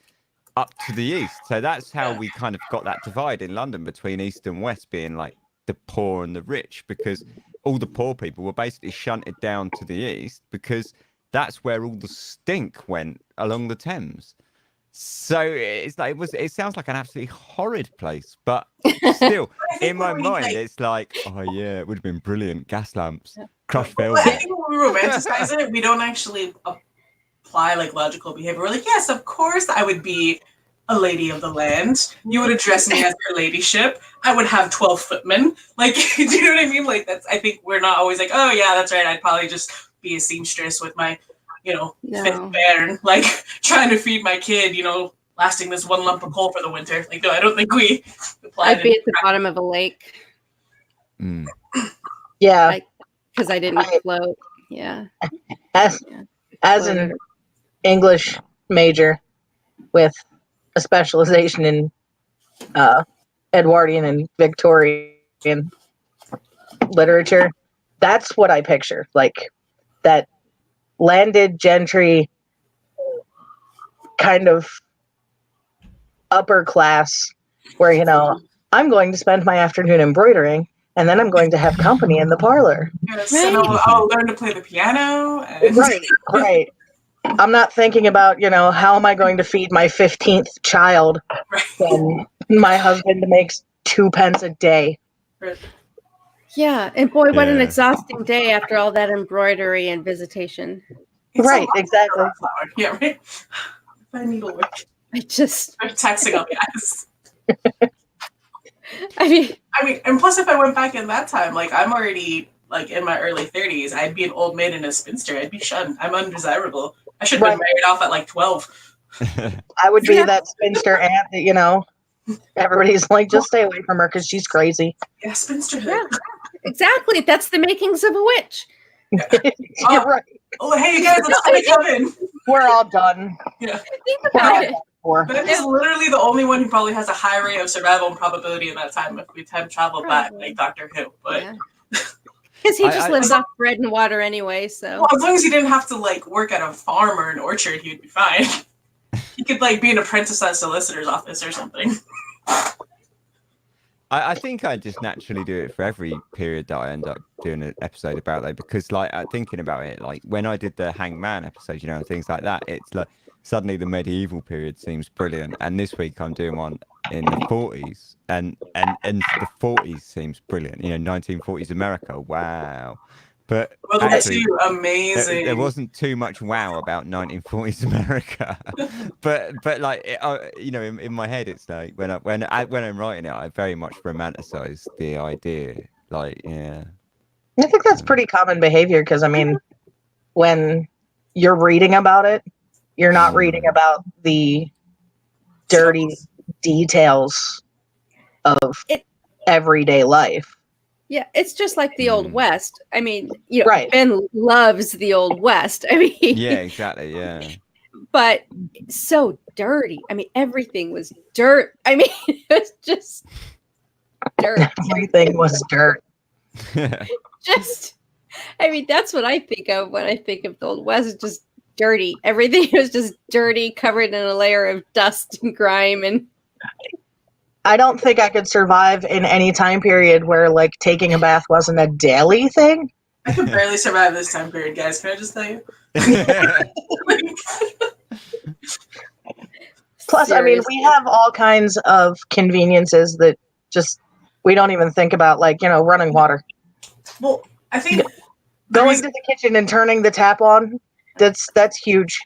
up to the east. So that's how we kind of got that divide in London between East and West being like the poor and the rich, because all the poor people were basically shunted down to the east because that's where all the stink went along the Thames. So it's like it sounds like an absolutely horrid place, but still in my mind it's like, oh yeah, it would have been brilliant. Gas lamps, crushed velvet. I think when we romanticize it, we don't actually apply like logical behavior. We're like, yes, of course I would be a lady of the land. You would address me as your ladyship. I would have 12 footmen. Like, do you know what I mean? Like I think we're not always like, oh yeah, that's right. I'd probably just be a seamstress with my fifth bairn, like trying to feed my kid, lasting this one lump of coal for the winter. Like, no, I don't think we applied. I'd be at the bottom of a lake. Yeah. Because I didn't float. Yeah. As an English major with a specialization in Edwardian and Victorian literature, that's what I picture. Like that landed gentry kind of upper class where, I'm going to spend my afternoon embroidering and then I'm going to have company in the parlor. Yes, and I'll learn to play the piano. And... Right. I'm not thinking about, how am I going to feed my 15th child when my husband makes 2 pence a day. Right. Yeah, and boy, what an exhausting day after all that embroidery and visitation. Right, exactly. Yeah, right. I need a work. I'm texting on yes. I mean, and plus, if I went back in that time, like I'm already like in my early 30s, I'd be an old maid and a spinster. I'd be shunned. I'm undesirable. I should have been married off at like 12. I would be that spinster aunt that everybody's like, just stay away from her because she's crazy. Yeah, spinsterhood. Yeah, exactly. That's the makings of a witch. You're right. Oh, hey, you guys, let's come in. We're all done. Yeah. Think about it. But is literally the only one who probably has a high rate of survival and probability in that time if we time travel back, like Doctor Who. But because he just lives off bread and water anyway, so well, as long as he didn't have to like work at a farm or an orchard, he'd be fine. He could like be an apprentice at a solicitor's office or something. I think I just naturally do it for every period that I end up doing an episode about, though, because like thinking about it, like when I did the Hangman episode, things like that, it's like suddenly the medieval period seems brilliant, and this week I'm doing one in the 40s, and the 40s seems brilliant. 1940s America. Wow. But World War actually, II, amazing. there wasn't too much wow about 1940s America, but like in my head, it's like when I'm writing it, I very much romanticize the idea. Like, yeah, I think that's pretty common behavior because, I mean, when you're reading about it, you're not reading about the dirty details of everyday life. Yeah, it's just like the Old West. I mean, Right. Ben loves the Old West. I mean, yeah, exactly, yeah. But so dirty. I mean, everything was dirt. I mean, it was just dirt. Everything was dirt. Just, I mean, that's what I think of when I think of the Old West. Just dirty. Everything was just dirty, covered in a layer of dust and grime. And I don't think I could survive in any time period where, like, taking a bath wasn't a daily thing. I could barely survive this time period, guys. Can I just tell you? Plus, I mean, we have all kinds of conveniences that just we don't even think about, like, running water. Well, I think going to the kitchen and turning the tap on, that's huge.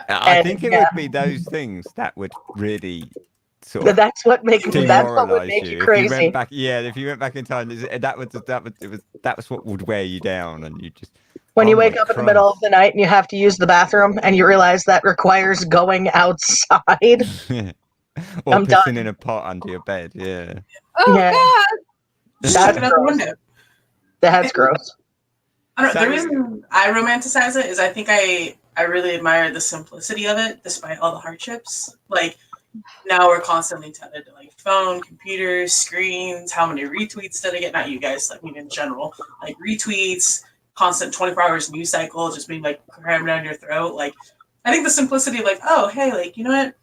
I think it would be those things that would really sort of that's what would make you crazy. If you went back in time, that's what would wear you down, and you just when you wake up in the middle of the night and you have to use the bathroom and you realize that requires going outside. Or I'm pissing done. in a pot under your bed, yeah. Oh Yeah. God. That's gross. That's gross. I don't know. The reason I romanticize it is I think I really admire the simplicity of it, despite all the hardships. Like, now we're constantly tethered to like phone, computers, screens. How many retweets did I get? Not you guys, I mean in general. Like retweets, constant 24 hours news cycle, just being like crammed down your throat. Like, I think the simplicity of like, oh hey, like, you know what?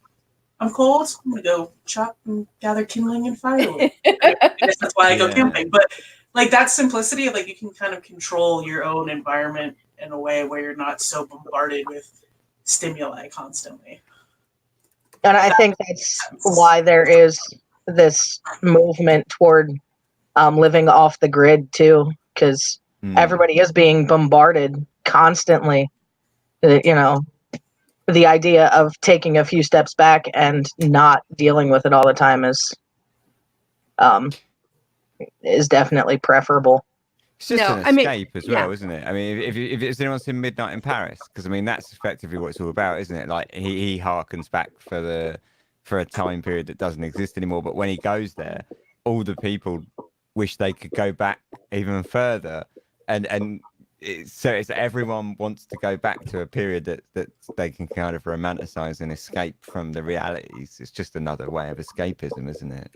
I'm cold. I'm gonna go chop and gather kindling and firewood. I guess that's why I go camping. But like that simplicity of like you can kind of control your own environment in a way where you're not so bombarded with stimuli constantly. And I think that's why there is this movement toward living off the grid too, because everybody is being bombarded constantly. The idea of taking a few steps back and not dealing with it all the time is definitely preferable. It's just an escape as well, isn't it? I mean, if it's anyone seen Midnight in Paris, because I mean that's effectively what it's all about, isn't it? Like he harkens back for a time period that doesn't exist anymore. But when he goes there, all the people wish they could go back even further, and so it's everyone wants to go back to a period that they can kind of romanticize and escape from the realities. It's just another way of escapism, isn't it?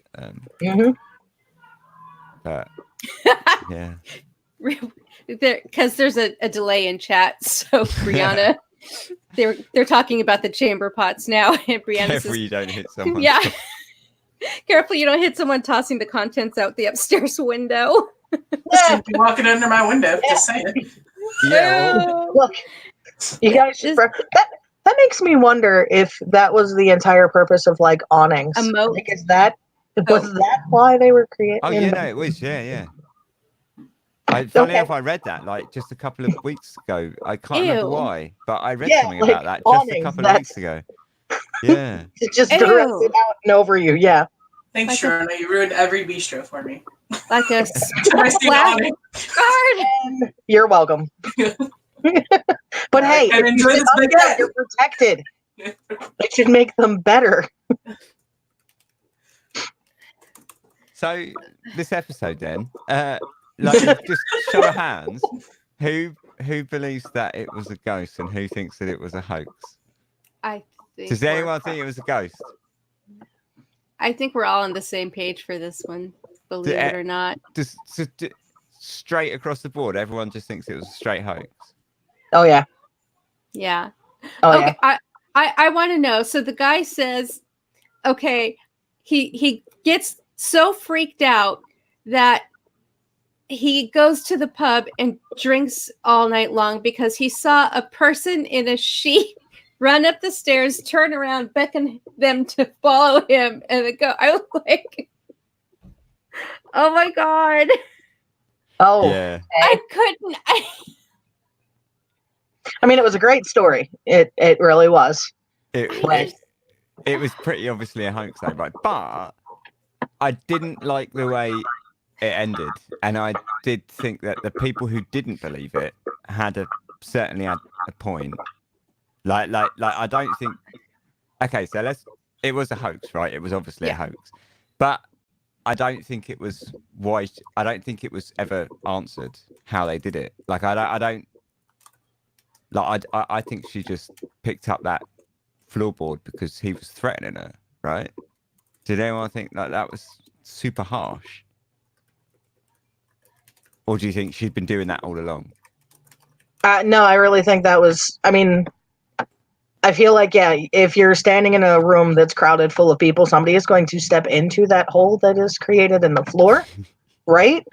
But yeah. Because there's a delay in chat, so Brianna, they're talking about the chamber pots now, and Brianna Careful says, you don't hit someone. Yeah, careful you don't hit someone tossing the contents out the upstairs window. You're walking under my window, just saying. Yeah. Well, look, you guys. That makes me wonder if that was the entire purpose of like awnings. Like, was that why they were created? Oh yeah, no, it was. Yeah. Funny enough, I read that like just a couple of weeks ago. I can't remember why, but I read something about that just a couple of weeks ago. Yeah. It just directs it out and over you. Yeah. Thanks, Sharon. You ruined every bistro for me. Like a awning. You're welcome. But hey, and enjoy this baguette. You're protected. It should make them better. So this episode, then, like, just show of hands, who believes that it was a ghost and who thinks that it was a hoax? I think. Does anyone think it was a ghost? I think we're all on the same page for this one, believe it or not. Just straight across the board, everyone just thinks it was a straight hoax. Oh yeah. Yeah. Oh okay, yeah. I want to know. So the guy says, okay, he gets so freaked out that he goes to the pub and drinks all night long because he saw a person in a sheet run up the stairs, turn around, beckon them to follow him, and then go. I was like, oh my God. Oh, Yeah. I couldn't. I mean, it was a great story. It really was. It was pretty obviously a hoax, though, right? But I didn't like the way it ended, and I did think that the people who didn't believe it certainly had a point. Like I don't think. Okay, so it was a hoax, right? It was obviously a hoax, but I don't think it was why. I don't think it was ever answered how they did it. Like I don't. Like I think she just picked up that floorboard because he was threatening her, right? Did anyone think that was super harsh? Or do you think she'd been doing that all along? No, I really think that was. I mean, I feel like if you're standing in a room that's crowded full of people, somebody is going to step into that hole that is created in the floor, right?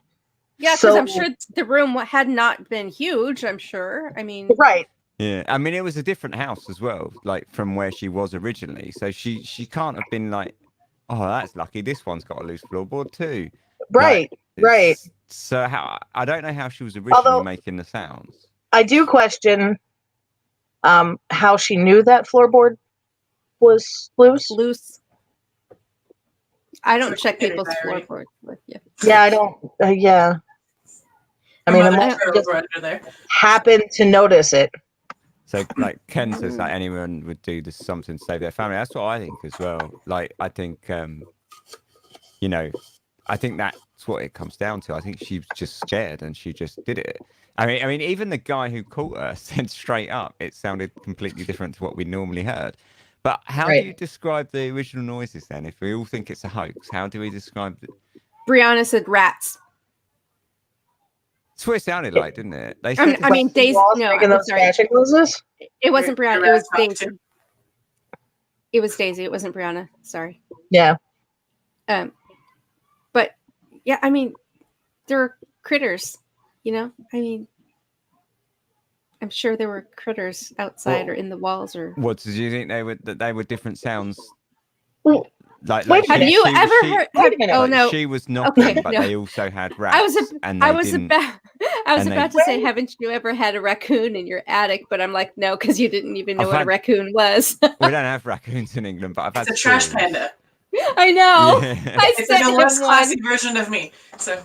Yeah, because I'm sure the room had not been huge. I'm sure. I mean, right. Yeah, I mean, it was a different house as well, like from where she was originally. So she can't have been like, oh, that's lucky. This one's got a loose floorboard too. Right, right. So I don't know how she was originally making the sounds. I do question how she knew that floorboard was loose. I don't check people's floorboards with you. Yeah, I don't. Yeah. I mean, unless you just happen to notice it. So, like Ken says, that anyone would do something to save their family. That's what I think as well. Like, I think, you know, I think that's what it comes down to. I think she was just scared and she just did it. I mean, even the guy who caught her said straight up, it sounded completely different to what we normally heard. But how do you describe the original noises then? If we all think it's a hoax, how do we describe it? Brianna said rats. That's what it sounded like, didn't it? They said I mean Daisy. No, I'm sorry. It wasn't Brianna. It was Daisy. It was Daisy. It wasn't Brianna. Sorry. Yeah. But yeah, I mean, they're critters. You know, I mean, I'm sure there were critters outside or in the walls or. What did you think they were different sounds? Well, like have you ever heard? Wait a minute. Oh no, she was knocking, but they also had rats. I was about to say, haven't you ever had a raccoon in your attic? But I'm like, no, because you didn't even know what a raccoon was. We don't have raccoons in England, but I've had a trash panda. I know. Yeah. It's like a less classy version of me. So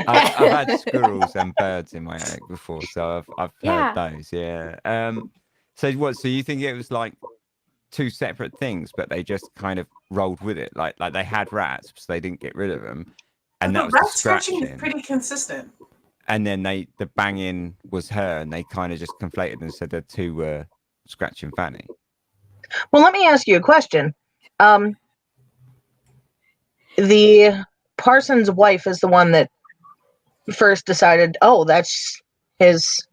I've had squirrels and birds in my attic before, so I've heard those. Yeah. So what? So you think it was like two separate things, but they just kind of rolled with it, like they had rats, so they didn't get rid of them, and that was rat the scratching. Is pretty consistent. And then the banging was her, and they kind of just conflated and said the two were scratching Fanny. Well, let me ask you a question. The Parsons' wife is the one that first decided, oh, that's his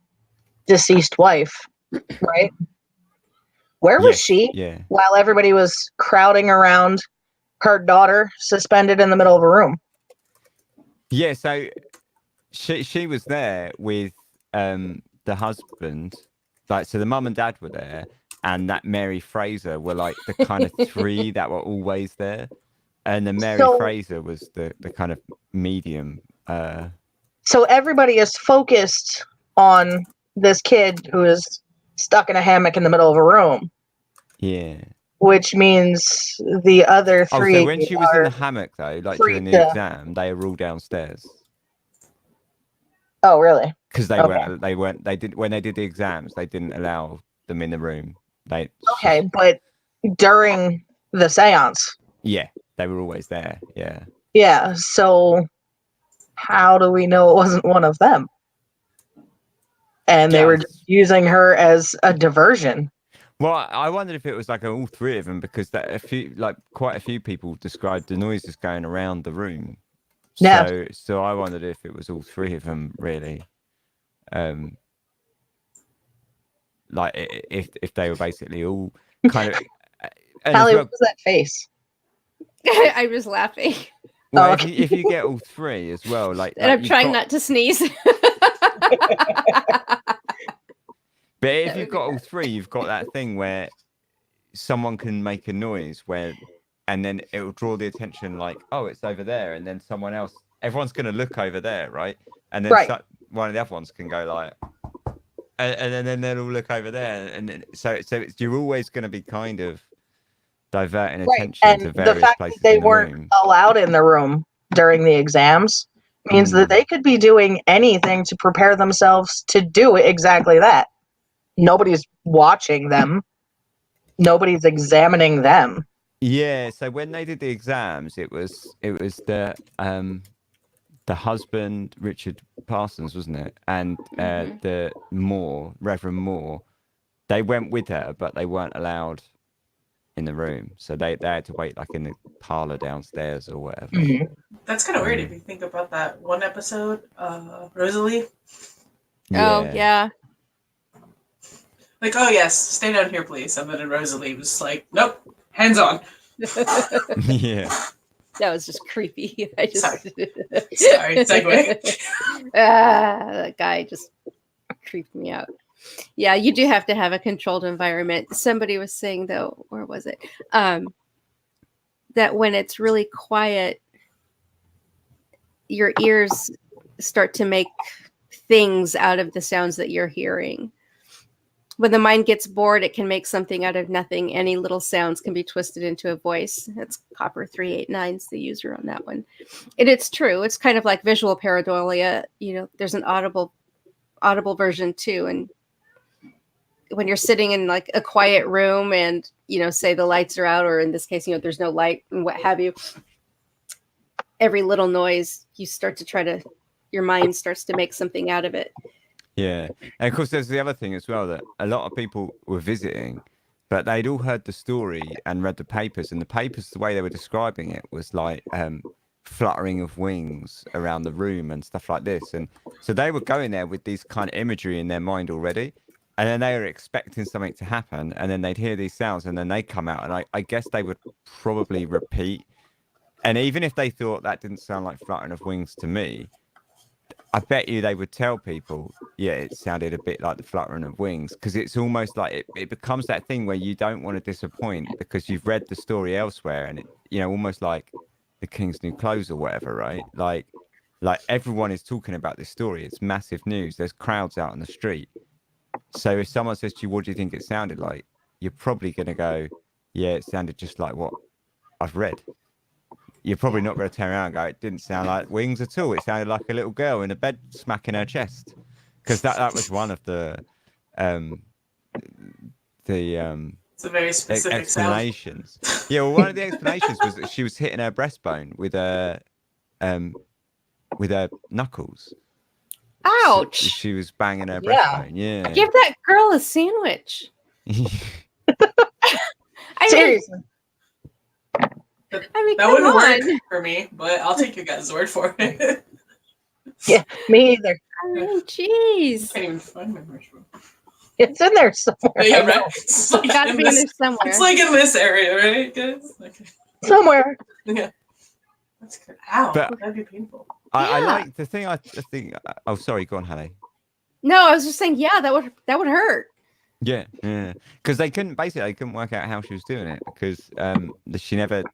deceased wife, right? Where was she while everybody was crowding around her daughter suspended in the middle of a room? Yeah, so she was there with the husband. Like, so the mum and dad were there, and that Mary Fraser were like the kind of three that were always there. And then Mary Fraser was the kind of medium. So everybody is focused on this kid who is stuck in a hammock in the middle of a room. Yeah. Which means the other three. Oh, so when she was in the hammock, though, like during the exam, they were all downstairs. Oh, really? Because they did when they did the exams, they didn't allow them in the room. But during the seance. Yeah. They were always there, yeah. Yeah, so how do we know it wasn't one of them? And they were just using her as a diversion. Well, I wondered if it was like all three of them, because quite a few people described the noises going around the room. Yeah. So I wondered if it was all three of them, really. Like if they were basically all kind of. Hallie, what was that face? I was laughing. Well, if you get all three as well, and I'm trying not to sneeze. But But if That you've would be got all bad. three, you've got that thing where someone can make a noise and then it will draw the attention like, oh, it's over there. And then someone else, everyone's going to look over there, right? And then Right. one of the other ones can go like, and then they'll all look over there. And then, you're always going to be kind of diverting Right. attention to And the various fact that places they in the weren't room. allowed in the room during the exams means that they could be doing anything to prepare themselves to do exactly that. Nobody's watching them. Nobody's examining them. Yeah, so when they did the exams, it was the husband, Richard Parsons, wasn't it? And the Reverend Moore, they went with her, but they weren't allowed in the room. So they had to wait like in the parlor downstairs or whatever. Mhm. That's kind of weird if you think about that one episode, Rosalie. Oh yeah. Like, oh yes, stay down here, please. And then Rosalie was like, nope, hands on. Yeah. That was just creepy. I just Sorry, segue. that guy just creeped me out. Yeah, you do have to have a controlled environment. Somebody was saying though, where was it? That when it's really quiet, your ears start to make things out of the sounds that you're hearing. When the mind gets bored, it can make something out of nothing. Any little sounds can be twisted into a voice. That's Copper 389's the user on that one. And it's true. It's kind of like visual pareidolia. You know, there's an audible version too. And when you're sitting in like a quiet room and, you know, say the lights are out, or in this case, you know, there's no light and what have you, every little noise, your mind starts to make something out of it. Yeah. And of course, there's the other thing as well, that a lot of people were visiting, but they'd all heard the story and read the papers. And the papers, the way they were describing it was like fluttering of wings around the room and stuff like this. And so they were going there with these kind of imagery in their mind already. And then they were expecting something to happen. And then they'd hear these sounds and then they come out. And I guess they would probably repeat. And even if they thought that didn't sound like fluttering of wings to me, I bet you they would tell people, yeah, it sounded a bit like the fluttering of wings, because it's almost like it becomes that thing where you don't want to disappoint because you've read the story elsewhere, and it, you know, almost like the King's New Clothes or whatever, right? Like everyone is talking about this story. It's massive news. There's crowds out on the street. So if someone says to you, what do you think it sounded like? You're probably going to go, yeah, it sounded just like what I've read. You're probably not going to turn around and go, it didn't sound like wings at all. It sounded like a little girl in a bed smacking her chest. Because that was one of the It's a very specific explanations. Yeah, well, one of the explanations was that she was hitting her breastbone with her knuckles. Ouch! So she was banging her Yeah. breastbone. Yeah. Give that girl a sandwich. I Seriously. mean, That come wouldn't on. work for me, but I'll take your guys' word for it. Yeah, me either. I mean, I jeez. can't even find my mushroom. It's in there somewhere. Yeah, I know. right. It's like, Gotta in be in this, there somewhere. it's like in this area, right, guys? Okay. Somewhere. Yeah. That's good. Ow, But- that'd be painful. I Yeah. like the thing. I think. Oh, sorry. Go on, Hallie. No, I was just saying, yeah, that would hurt. Yeah, because they couldn't work out how she was doing it, because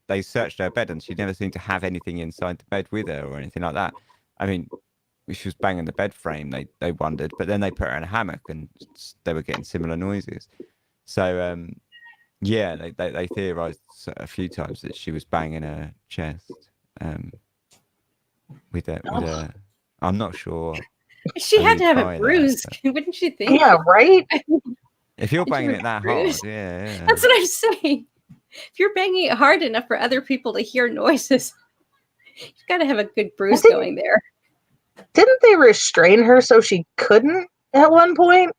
they searched her bed and she never seemed to have anything inside the bed with her or anything like that. I mean, she was banging the bed frame, they wondered, but then they put her in a hammock and they were getting similar noises. So yeah, they theorized a few times that she was banging her chest with a I'm not sure. She I had to have try a that, bruise, but- wouldn't you think? Yeah, right? If you're Did you banging it that hard, bruise? yeah. That's what I'm saying. If you're banging it hard enough for other people to hear noises, you've got to have a good bruise didn't- going there. Didn't they restrain her so she couldn't at one point?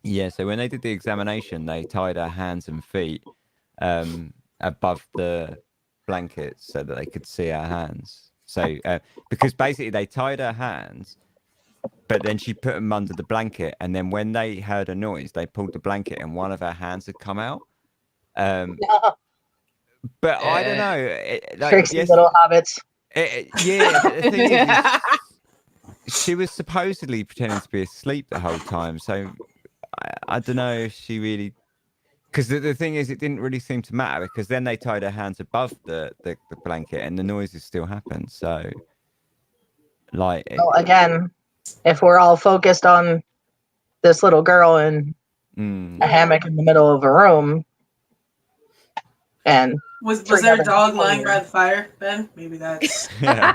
Yeah, so when they did the examination, they tied her hands and feet above the blankets so that they could see her hands. So because basically they tied her hands, but then she put them under the blanket, and then when they heard a noise, they pulled the blanket and one of her hands had come out. But I don't know. Trixie little hobbits. Yeah, but the thing is, she was supposedly pretending to be asleep the whole time. So I don't know if she really, because the thing is, it didn't really seem to matter because then they tied her hands above the blanket and the noises still happened. So, like, Well, again, if we're all focused on this little girl in a hammock in the middle of a room, and Was three there a other dog people lying here. by the fire, Ben? Maybe that's. yeah.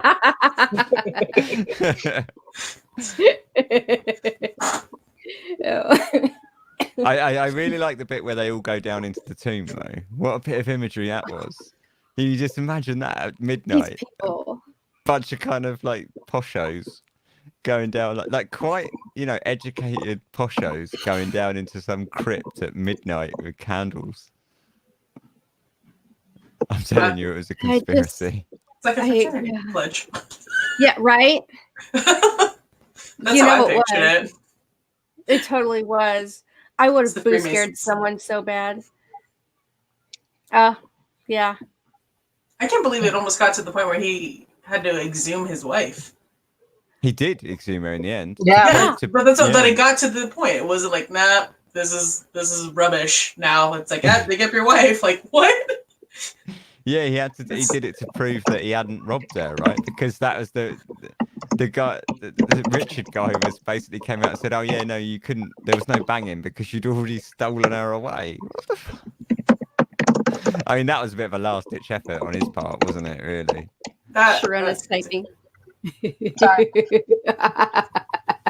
Oh. I really like the bit where they all go down into the tomb though. What a bit of imagery that was. You just imagine that at These midnight, people. bunch of kind of like poshos going down, like quite educated poshos going down into some crypt at midnight with candles. I'm telling you, it was a conspiracy. It's like a fraternity pledge. Yeah, right? That's You how know I it pictured was. it. It totally was. I would It's have the boo scared Freemasons. someone so bad. Yeah. I can't believe it almost got to the point where he had to exhume his wife. He did exhume her in the end. Yeah. But that's but it got to the point. It wasn't like, nah, this is rubbish. Now it's like, dig up your wife. Like what? Yeah, he had to. He did it to prove that he hadn't robbed her, right? Because that was the guy, the Richard guy, was basically came out and said, "Oh yeah, no, you couldn't. There was no banging because you'd already stolen her away." What the fuck? I mean, that was a bit of a last-ditch effort on his part, wasn't it? Really. Sharona's typing.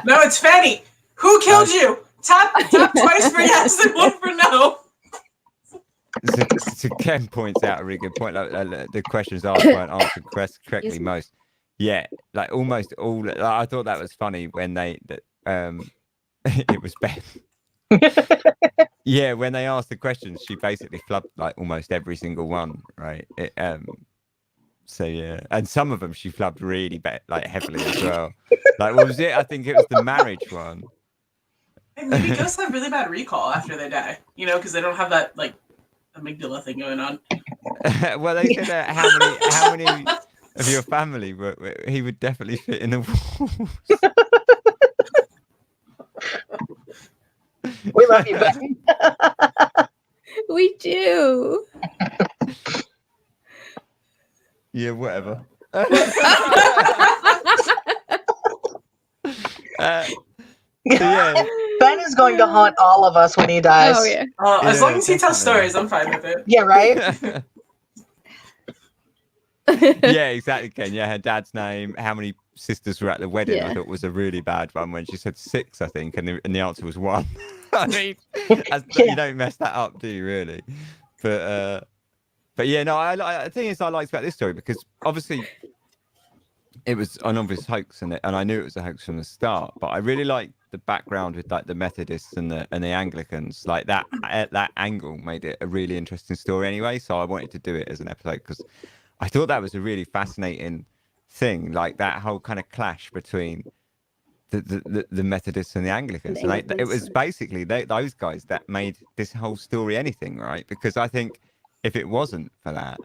No, it's Fanny. Who killed you? Tap twice for yes and one for no. So Ken points out a really good point. Like, the questions asked weren't answered correctly. Yes. Most, yeah, like almost all. Like, I thought that was funny when it was Ben. Yeah, when they asked the questions, she basically flubbed like almost every single one, right? So yeah, and some of them she flubbed really like heavily as well. Like what was it? I think it was the marriage one. And maybe ghosts have really bad recall after they die. Because they don't have that like amygdala thing going on. Well, they said how many of your family he would definitely fit in the walls. We love you, Ben. We do. Yeah, whatever. Yeah. Ben is going to haunt all of us when he dies. Oh yeah. As long as he tells definitely. stories, I'm fine with it. Yeah, right? Yeah, exactly, Ken. Yeah, her dad's name, how many sisters were at the wedding. I Yeah. thought was a really bad one when she said 6, I think, and the answer was 1. I mean, you don't mess that up, do you really? But yeah, no, the thing is I liked about this story because obviously it was an obvious hoax and I knew it was a hoax from the start, but I really liked the background with like the Methodists and the Anglicans. Like that angle made it a really interesting story anyway, so I wanted to do it as an episode because I thought that was a really fascinating thing, like that whole kind of clash between the Methodists and the Anglicans. And it was basically those guys that made this whole story anything, right? Because I think if it wasn't for that,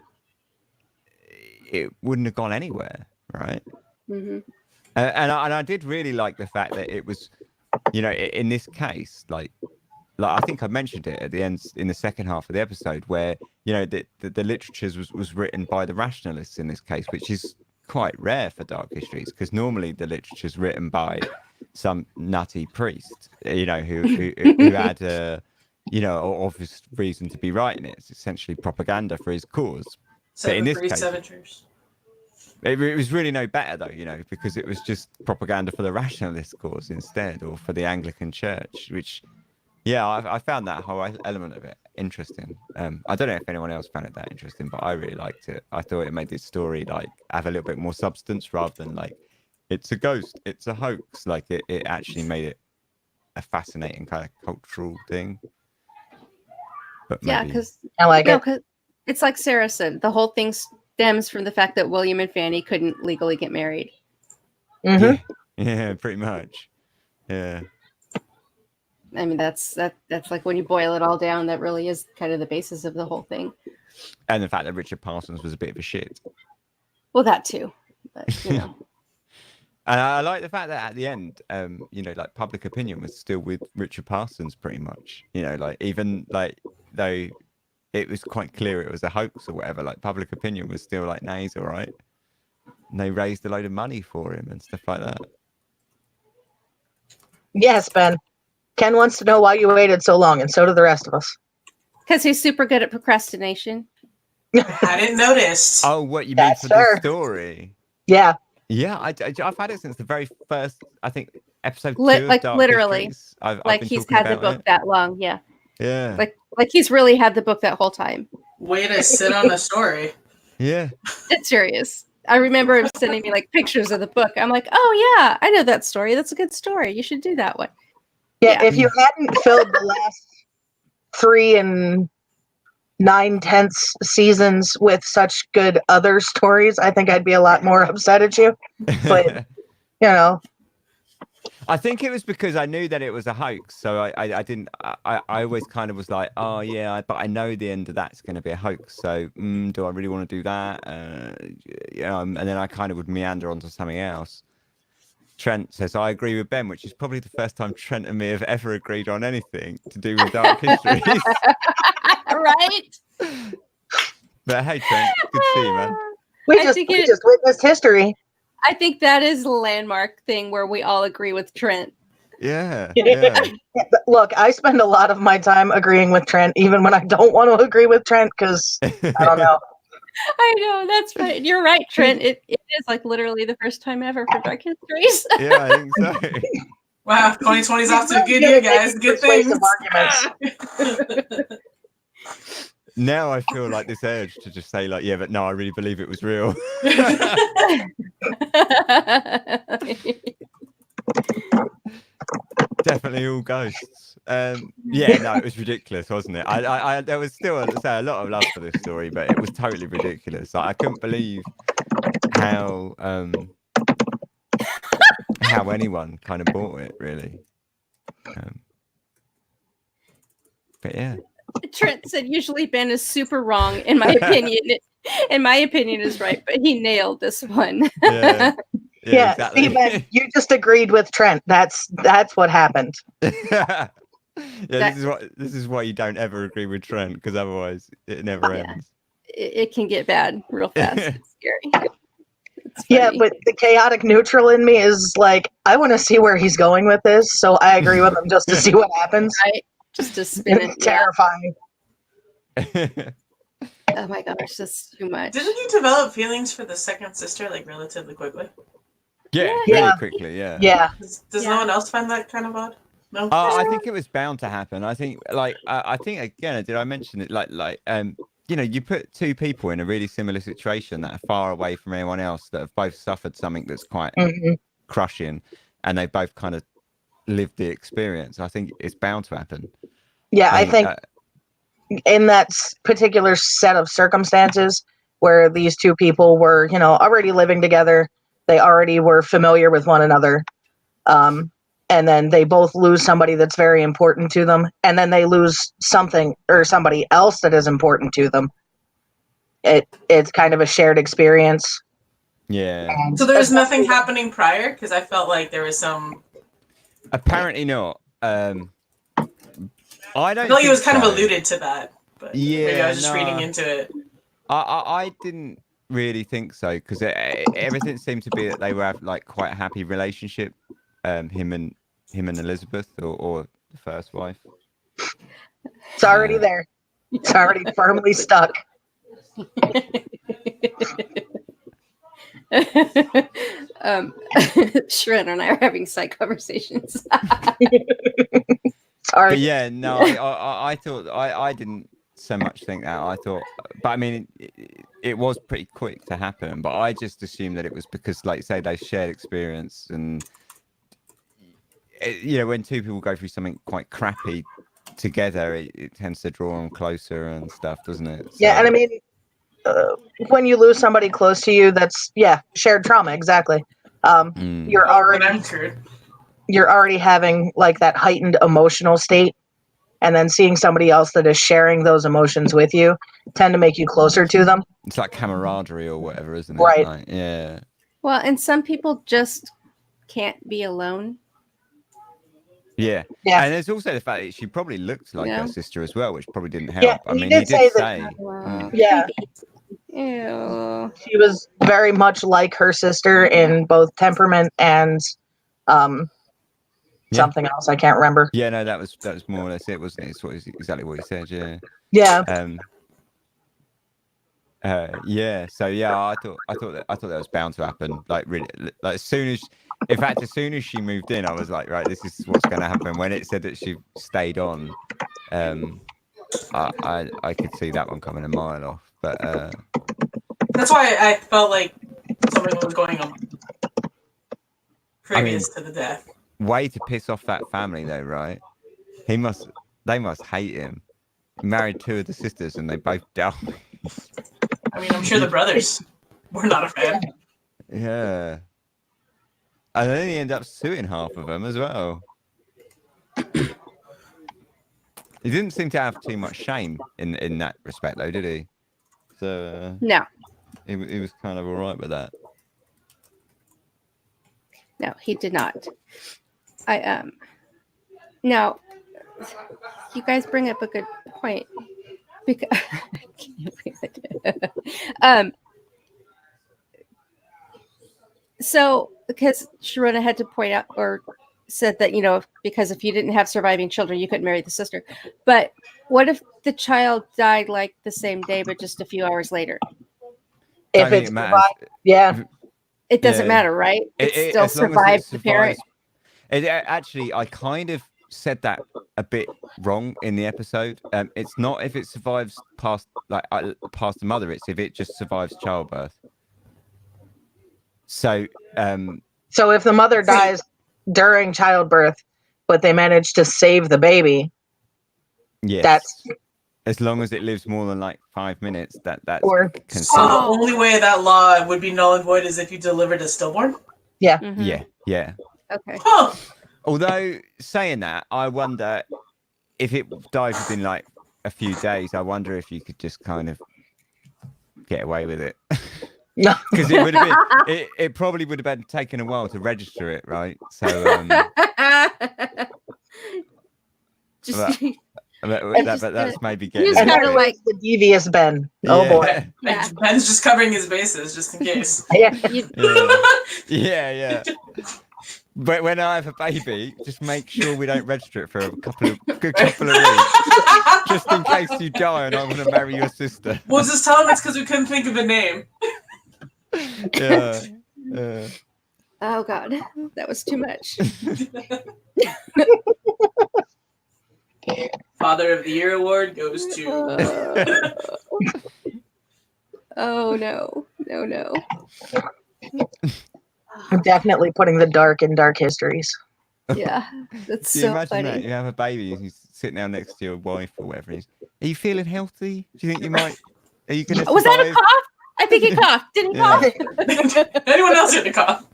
it wouldn't have gone anywhere, right? Mm-hmm. And I did really like the fact that it was, in this case, like I think I mentioned it at the end in the second half of the episode, where the literature was written by the rationalists in this case, which is quite rare for dark histories because normally the literature is written by some nutty priest, who had a obvious reason to be writing it. It's essentially propaganda for his cause. But in this case, it was really no better though, because it was just propaganda for the rationalist cause instead, or for the Anglican Church, which. Yeah, I found that whole element of it interesting. I don't know if anyone else found it that interesting, but I really liked it. I thought it made this story like have a little bit more substance rather than like it's a ghost, it's a hoax. Like it actually made it a fascinating kind of cultural thing. But Yeah, maybe... because I like it. because it's like Sarah said, the whole thing stems from the fact that William and Fanny couldn't legally get married. Mm-hmm. Yeah, pretty much. Yeah. I mean, that's like when you boil it all down, that really is kind of the basis of the whole thing. And the fact that Richard Parsons was a bit of a shit. Well, that too, but And I like the fact that at the end, you know, like public opinion was still with Richard Parsons pretty much. You know, like even like though it was quite clear it was a hoax or whatever, like public opinion was still like, nah, he's all right. And they raised a load of money for him and stuff like that. Yes, Ben. Ken wants to know why you waited so long, and so do the rest of us. Because he's super good at procrastination. I didn't notice. Oh, what you mean Yes, for sir. the story? Yeah. Yeah, I've had it since the very first, I think, episode 2 Like of Dark literally. Histories. I've Like been he's talking had the about book it. that long. Yeah. Yeah. Like he's really had the book that whole time. Way to sit on the story. Yeah. It's serious. I remember him sending me like pictures of the book. I'm like, oh yeah, I know that story. That's a good story. You should do that one. Yeah, Yeah. if you hadn't filled the last 3 9/10 seasons with such good other stories, I think I'd be a lot more upset at you. But, you know, I think it was because I knew that it was a hoax, so I didn't. I always kind of was like, oh yeah, but I know the end of that's going to be a hoax. So do I really want to do that? You know, and then I kind of would meander onto something else. Trent says, I agree with Ben, which is probably the first time Trent and me have ever agreed on anything to do with Dark Histories. Right? But hey, Trent, good to see you, man. we I just think we it- just witnessed history. I think that is a landmark thing where we all agree with Trent. Yeah. Yeah, but look, I spend a lot of my time agreeing with Trent, even when I don't want to agree with Trent, because I don't know. I know, that's right. You're right, Trent. It is like literally the first time ever for Dark Histories. Yeah, I think so. Wow, 2020's off to a good Yeah, year, guys. making Good things. persuasive arguments. Now I feel like this urge to just say, like, yeah, but no, I really believe it was real. Definitely all ghosts. Yeah, no, it was ridiculous, wasn't it? I there was still a lot of love for this story, but it was totally ridiculous. Like, I couldn't believe how anyone kind of bought it, really. But yeah. Trent said usually Ben is super wrong in my opinion. In my opinion is right, but he nailed this one. Yeah. Yeah, exactly. see, Ben, you just agreed with Trent. That's what happened. Yeah, this is why you don't ever agree with Trent, because otherwise it never Yeah. ends. It can get bad real fast. It's scary. It's Yeah, funny. but the chaotic neutral in me is like, I want to see where he's going with this, so I agree with him just to see what happens. Right? Just to spin it. It's Yeah. terrifying. Oh my gosh, that's too much. Didn't you develop feelings for the second sister like relatively quickly? Yeah, Yeah. really quickly. Yeah. Yeah. Does Yeah. no one else find that kind of odd? No. I think it was bound to happen. I think, like, I think again, did I mention it? You know, you put two people in a really similar situation that are far away from anyone else, that have both suffered something that's quite Mhm. crushing, and they both kind of lived the experience. I think it's bound to happen. Yeah, I think in that particular set of circumstances where these two people were, you know, already living together, they already were familiar with one another, and then they both lose somebody that's very important to them, and then they lose something or somebody else that is important to them. It's kind of a shared experience. Yeah. And So there was nothing happening prior, because I felt like there was some. Apparently not. I don't. I feel like it was kind of so. alluded to that, but maybe I Yeah, was just reading no. into it. I didn't really think so, because everything seemed to be that they were like quite a happy relationship, him and Elizabeth, or the first wife. It's already there. It's already firmly stuck. Sharon and I are having side conversations. Sorry. But yeah, no, I thought I didn't so much think that. I thought, but I mean, it was pretty quick to happen. But I just assumed that it was because, like, say, they shared experience, and you know, when two people go through something quite crappy together, it tends to draw them closer and stuff, doesn't it? Yeah, So- and I mean, when you lose somebody close to you, that's shared trauma. Exactly. Mm. You're already Remembered. you're already having like that heightened emotional state, and then seeing somebody else that is sharing those emotions with you tend to make you closer to them. It's like camaraderie or whatever, isn't it? Right. Like, yeah. Well, and some people just can't be alone. Yeah. Yeah. And there's also the fact that she probably looked like Yeah. her sister as well, which probably didn't help. Yeah, I he mean, did he say did that- say, Yeah. Ew. She was very much like her sister in both temperament and Yeah. something else. I can't remember. yeah, no, that was more or less it, wasn't it? It's exactly what he said. Yeah. Yeah. Yeah. So yeah, I thought that was bound to happen. Like really, like as soon as she moved in, I was like, right, this is what's going to happen. When it said that she stayed on, I could see that one coming a mile off. But That's why I felt like something was going on previous to the death. way to piss off that family though, right? They must hate him. He married two of the sisters and they both died. I mean, I'm sure the brothers were not a fan. Yeah. And then he ended up suing half of them as well. He didn't seem to have too much shame in that respect, though, did he? So No, he was kind of all right with that. no, he did not. Now, you guys bring up a good point because so because Sharona had to point out or said that because if you didn't have surviving children, you couldn't marry the sister. But what if the child died like the same day, but just a few hours later? If Don't think it's it matters. yeah. It doesn't Yeah. matter, right? It still as long as survived the parent. Actually, I kind of said that a bit wrong in the episode. It's not if it survives past the mother. It's if it just survives childbirth. So, So if the mother dies during childbirth, but they manage to save the baby, yes, that's as long as it lives more than like 5 minutes, that's or So considered. the only way that law would be null and void is if you delivered a stillborn? Mhm. Yeah. Okay. Huh. Although saying that, I wonder if it dies within like a few days. I wonder if you could just kind of get away with it. no. Because it would have been, it probably would have been taken a while to register it, right? So, Just but that's maybe getting. He's And kinda there like- is the devious Ben. Oh Yeah. boy. Yeah. Ben's just covering his bases just in case. Yeah. you, Yeah. But when I have a baby, just make sure we don't register it for a good couple of weeks, just in case you die and I want to marry your sister. We'll just tell him it's because we couldn't think of a name. Yeah. oh God, that was too much. Father of the Year award goes to. Oh no. I'm definitely putting the dark in dark histories. Yeah, that's Do you so imagine funny. that? You have a baby and he's sitting down next to your wife or whatever. Are you feeling healthy? Do you think you might? Are you going to Was that a cough? I think he coughed. Didn't he Yeah. cough? Anyone else hear the cough?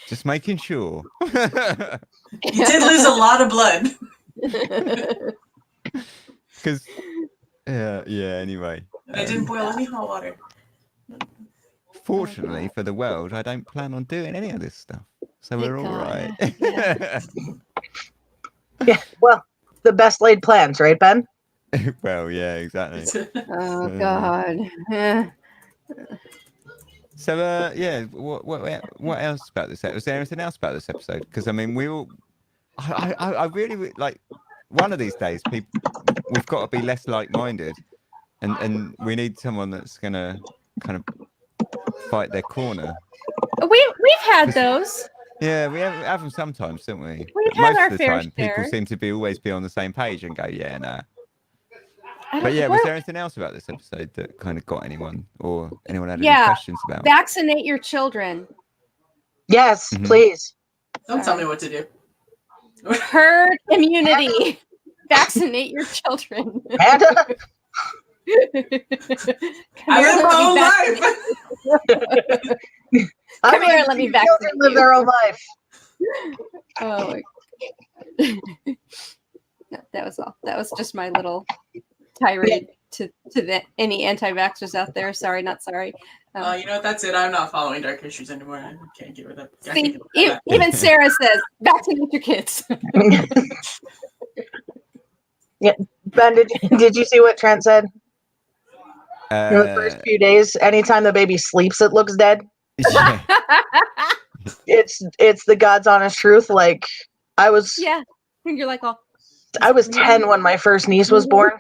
Just making sure. You did lose a lot of blood. Because, anyway. I didn't boil any hot water. Fortunately for the world, I don't plan on doing any of this stuff. So Thank we're all God. right. Yeah. Yeah. Well, the best laid plans, right, Ben? Well, yeah, exactly. Oh God. Yeah. So, what else about this? Was there anything else about this episode? Because I mean, I really like. One of these days, we've got to be less like-minded, and we need someone that's gonna kind of fight their corner. We've had those. Yeah, we have them sometimes, don't we? We've But had most our of the fair time, people share. seem to always be on the same page and go, yeah, nah. I But don't- yeah, was what- there anything else about this episode that kind of got anyone or anyone had any Yeah. questions about? vaccinate your children. Yes, Mhm. please. Don't tell me what to do. Herd immunity. Vaccinate your children. Amanda? I live my own life. life. Come here, let me Children vaccinate live you. their own life. Oh my No, that was all. That was just my little tirade to any anti-vaxxers out there. Sorry, not sorry. You know what? That's it. I'm not following Dark Histories anymore. I can't get rid of that. See, even Sarah says, vaccinate your kids. Yeah, Ben, did you see what Trent said? In the first few days, anytime the baby sleeps, it looks dead. Yeah. It's the God's honest truth. Like I was, Yeah. And you're like, oh. I was 10 when my first niece was born,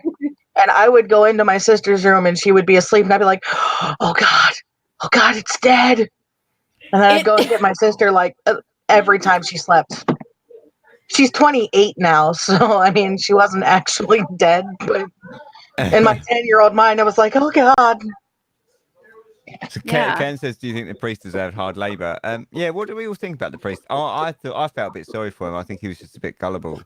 and I would go into my sister's room and she would be asleep, and I'd be like, oh God, it's dead. And then I'd go and get my sister like every time she slept. She's 28 now, so I mean, she wasn't actually dead, but in my 10-year-old mind, I was like, oh God. So Yeah. Ken says, "Do you think the priest deserved hard labour?" Yeah. What do we all think about the priest? I felt a bit sorry for him. I think he was just a bit gullible,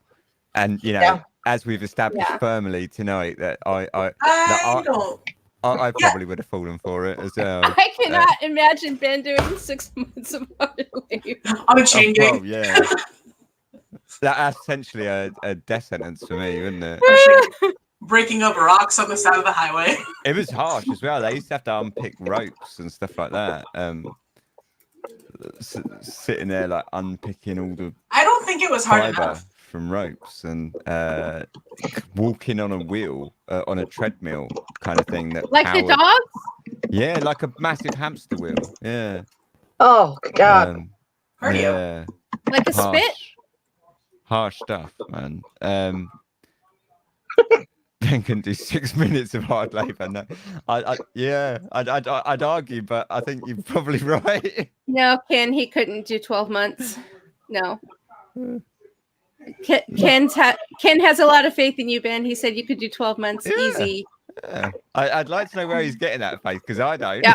and you know, Yeah. as we've established Yeah. firmly tonight, that I don't. probably would have fallen for it as well. I cannot imagine Ben doing 6 months of hard labor. I'm a chain gang. Well, yeah. That's essentially a death sentence for me, wouldn't it? Breaking up rocks on the side of the highway. It was harsh as well. They used to have to unpick ropes and stuff like that. Sitting there like unpicking all the I don't think it was hard fiber enough. from ropes and walking on a wheel on a treadmill kind of thing. That Like the powered- dogs? Yeah, like a massive hamster wheel. Yeah. Oh God. Cardio. Yeah. Like a spit? Harsh stuff, man. Ben can do 6 minutes of hard labour. No, I'd argue, but I think you're probably right. No, Ken, he couldn't do 12 months. No. Ken has a lot of faith in you, Ben. He said you could do 12 months Yeah. easy. Yeah. I'd like to know where he's getting that faith because I don't. Yeah.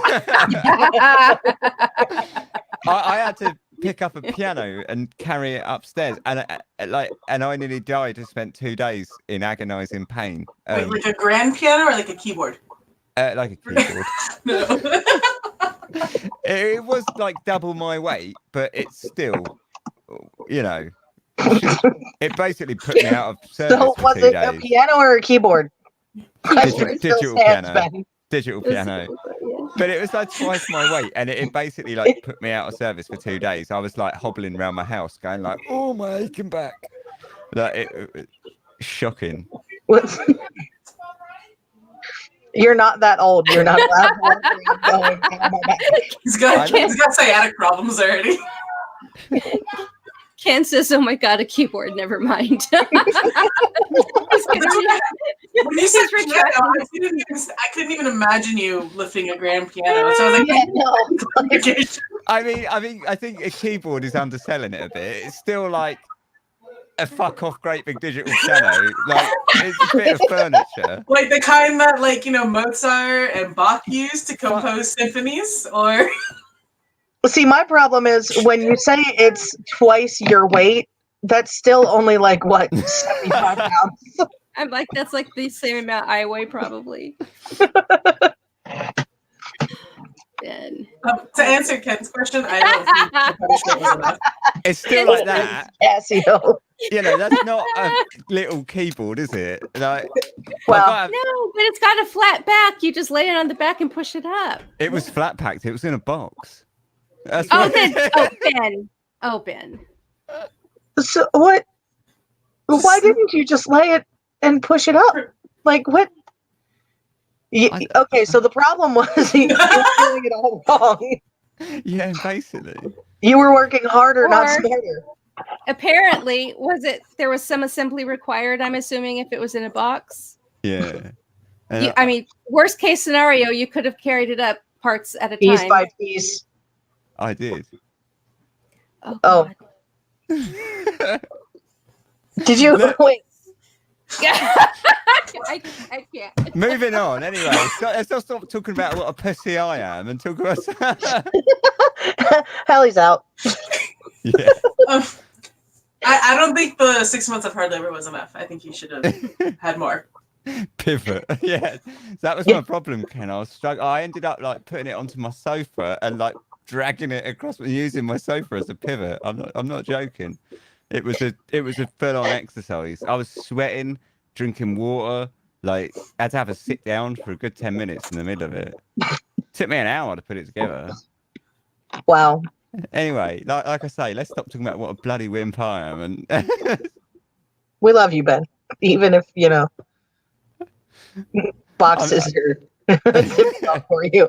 I had to pick up a piano and carry it upstairs, and I nearly died. I spent 2 days in agonising pain. Wait, like a grand piano or like a keyboard? Like a keyboard. No. It was like double my weight, but it's still, you know, it basically put me out of service So for was 2 it a days. piano or a keyboard? Digital piano. Digital piano. But it was like twice my weight, and it basically like put me out of service for 2 days. I was like hobbling around my house, going like, "Oh my aching back!" Like it shocking. You're not that old. You're not allowed to walk around going, "Oh my God." He's got sciatic problems already. Ken says, "Oh my God, a keyboard. Never mind." When you said piano, I couldn't even imagine you lifting a grand piano. So I was like, Yeah, no. I think a keyboard is underselling it a bit. It's still like a fuck off great big digital piano. Like it's a bit of furniture. Like the kind that Mozart and Bach used to compose symphonies, or See, my problem is when you say it's twice your weight, that's still only like what 75 pounds. I'm like, that's like the same amount I weigh, probably. Ben. To answer Ken's question, I don't think the punishment was enough. It's still like that. Casio. You know, that's not a little keyboard, is it? Like, Well, No, but it's got a flat back. You just lay it on the back and push it up. it was flat packed. It was in a box. That's Oh, what- then, Ben. Oh, Ben. So what? Why didn't you just lay it and push it up? Like what? Okay, so the problem was you were doing it all wrong. Yeah, basically. You were working harder, not Or- smarter. Apparently, there was some assembly required, I'm assuming, if it was in a box. Yeah. I mean, worst case scenario, you could have carried it up parts at a Piece time. by piece. I did. Oh. God. Did you wait? I can't. Moving on. Anyway, let's not stop talking about what a pussy I am and talk about. Hallie's out. Yeah. I don't think the 6 months of hard labor was enough. I think you should have had more. Pivot. Yeah. That was my problem, Ken. I was struggling. I ended up like putting it onto my sofa and like dragging it across, using my sofa as a pivot. I'm not joking. It was a full-on exercise. I was sweating, drinking water. Like I had to have a sit down for a good 10 minutes in the middle of it Took me an hour to put it together. Wow. Anyway, like I say, let's stop talking about what a bloody wimp I am. And We love you, Ben. Even if, boxes are difficult for you.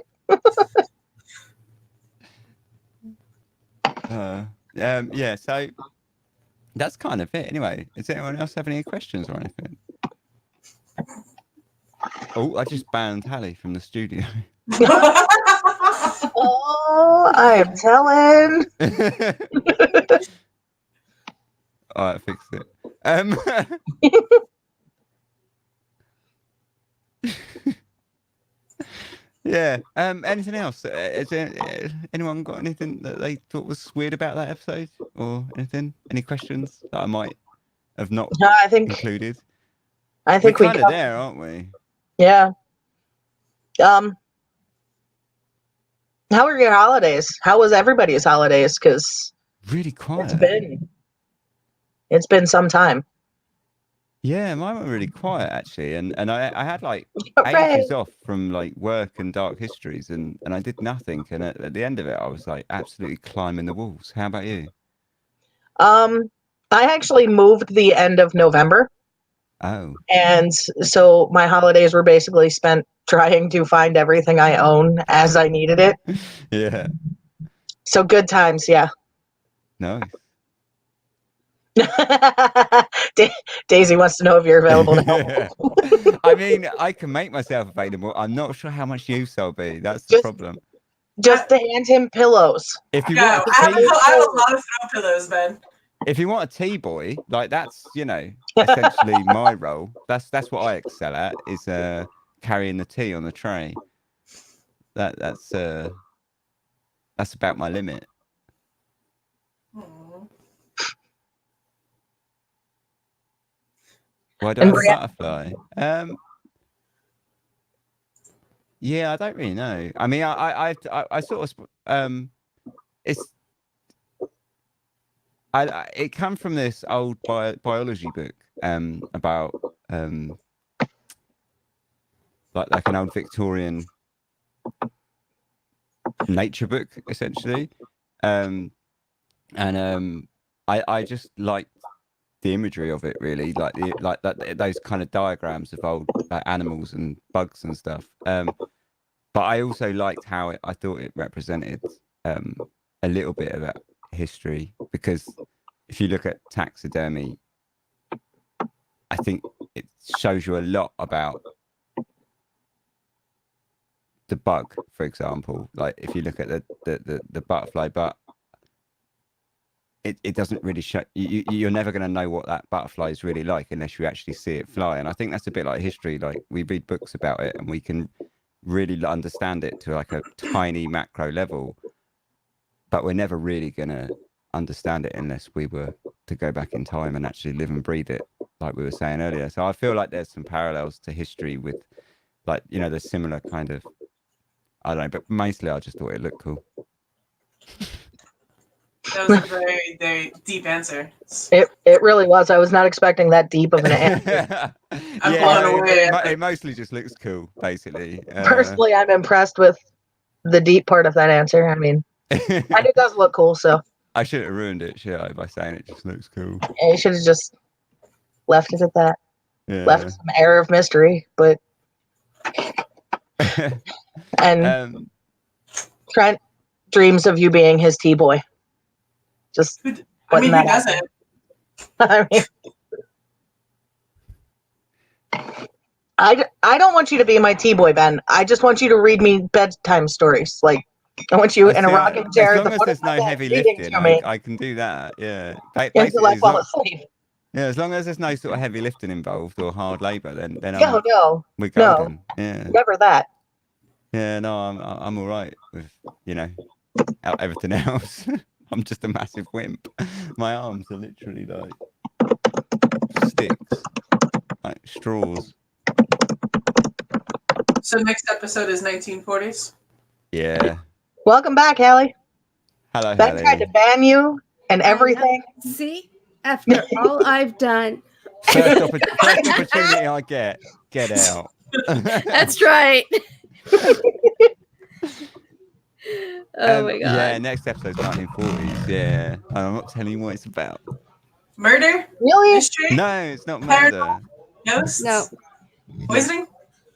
Yeah, so that's kind of it. Anyway, does anyone else have any questions or anything? Oh, I just banned Hallie from the studio. Oh, I am telling. All right, fix it. Yeah. Anything else? Is there, anyone got anything that they thought was weird about that episode, or anything? Any questions that I might have not No, I think included? we're We're kind of covered. there, aren't we? Yeah. How were your holidays? How was everybody's holidays? Because Really quiet. it's been some time. Yeah, mine were really quiet actually, and I had like Hooray. ages off from like work and Dark Histories, and I did nothing, and at the end of it, I was like absolutely climbing the walls. How about you? I actually moved the end of November, Oh, and so my holidays were basically spent trying to find everything I own as I needed it. yeah, So good times, yeah. nice. Daisy wants to know if you're available to help. I mean, I can make myself available. I'm not sure how much use I'll be. That's the Just- problem. Just to hand him pillows. If you No, want a I have tea, a lot of throw pillows, Ben. if you want a tea boy, like that's essentially my role. That's what I excel at, is carrying the tea on the tray. That's about my limit. Why do I And have a butterfly? Yeah, I don't really know. I mean, I sort of it's it come from this old biology book about like an old Victorian nature book essentially, and I just liked the imagery of it really, like those kind of diagrams of old animals and bugs and stuff. But I also liked how I thought it represented a little bit of that history, because if you look at taxidermy, I think it shows you a lot about the bug, for example. Like if you look at the butterfly butt, it doesn't really show you're never going to know what that butterfly is really like unless you actually see it fly. And I think that's a bit like history. Like we read books about it and we can really understand it to like a tiny macro level, but we're never really going to understand it unless we were to go back in time and actually live and breathe it, like we were saying earlier. So I feel like there's some parallels to history with, like, the similar kind of, I don't know, but mostly I just thought it looked cool. That was a very, very deep answer. It really was. I was not expecting that deep of an answer. I'm blown away. It mostly just looks cool, basically. Personally, I'm impressed with the deep part of that answer. I mean, and it does look cool, so. I should have ruined it, should I, by saying it just looks cool. You should have just left it at that. Yeah. Left some air of mystery, but. And Trent dreams of you being his T-boy. Just. I mean, putting who that out doesn't? I mean, I don't want you to be my T-boy, Ben. I just want you to read me bedtime stories. Like, I want you in a rocking chair. As long as there's no heavy lifting, I can do that. Yeah. Until I fall asleep. Yeah, as long as there's no sort of heavy lifting involved or hard labour, then No, we're golden. Yeah. Never that. Yeah, no, I'm all right with everything else. I'm just a massive wimp. My arms are literally like sticks, like straws. So next episode is 1940s. Yeah. Welcome back, Hallie. Hello, Ben Hallie. tried to ban you and everything. See, after all I've done. First opportunity I get out. That's right. Oh my god. Yeah, next episode's 1940s. Yeah, I'm not telling you what it's about. Murder? Really? Mystery? No, it's not murder. Ghosts? No. Poisoning?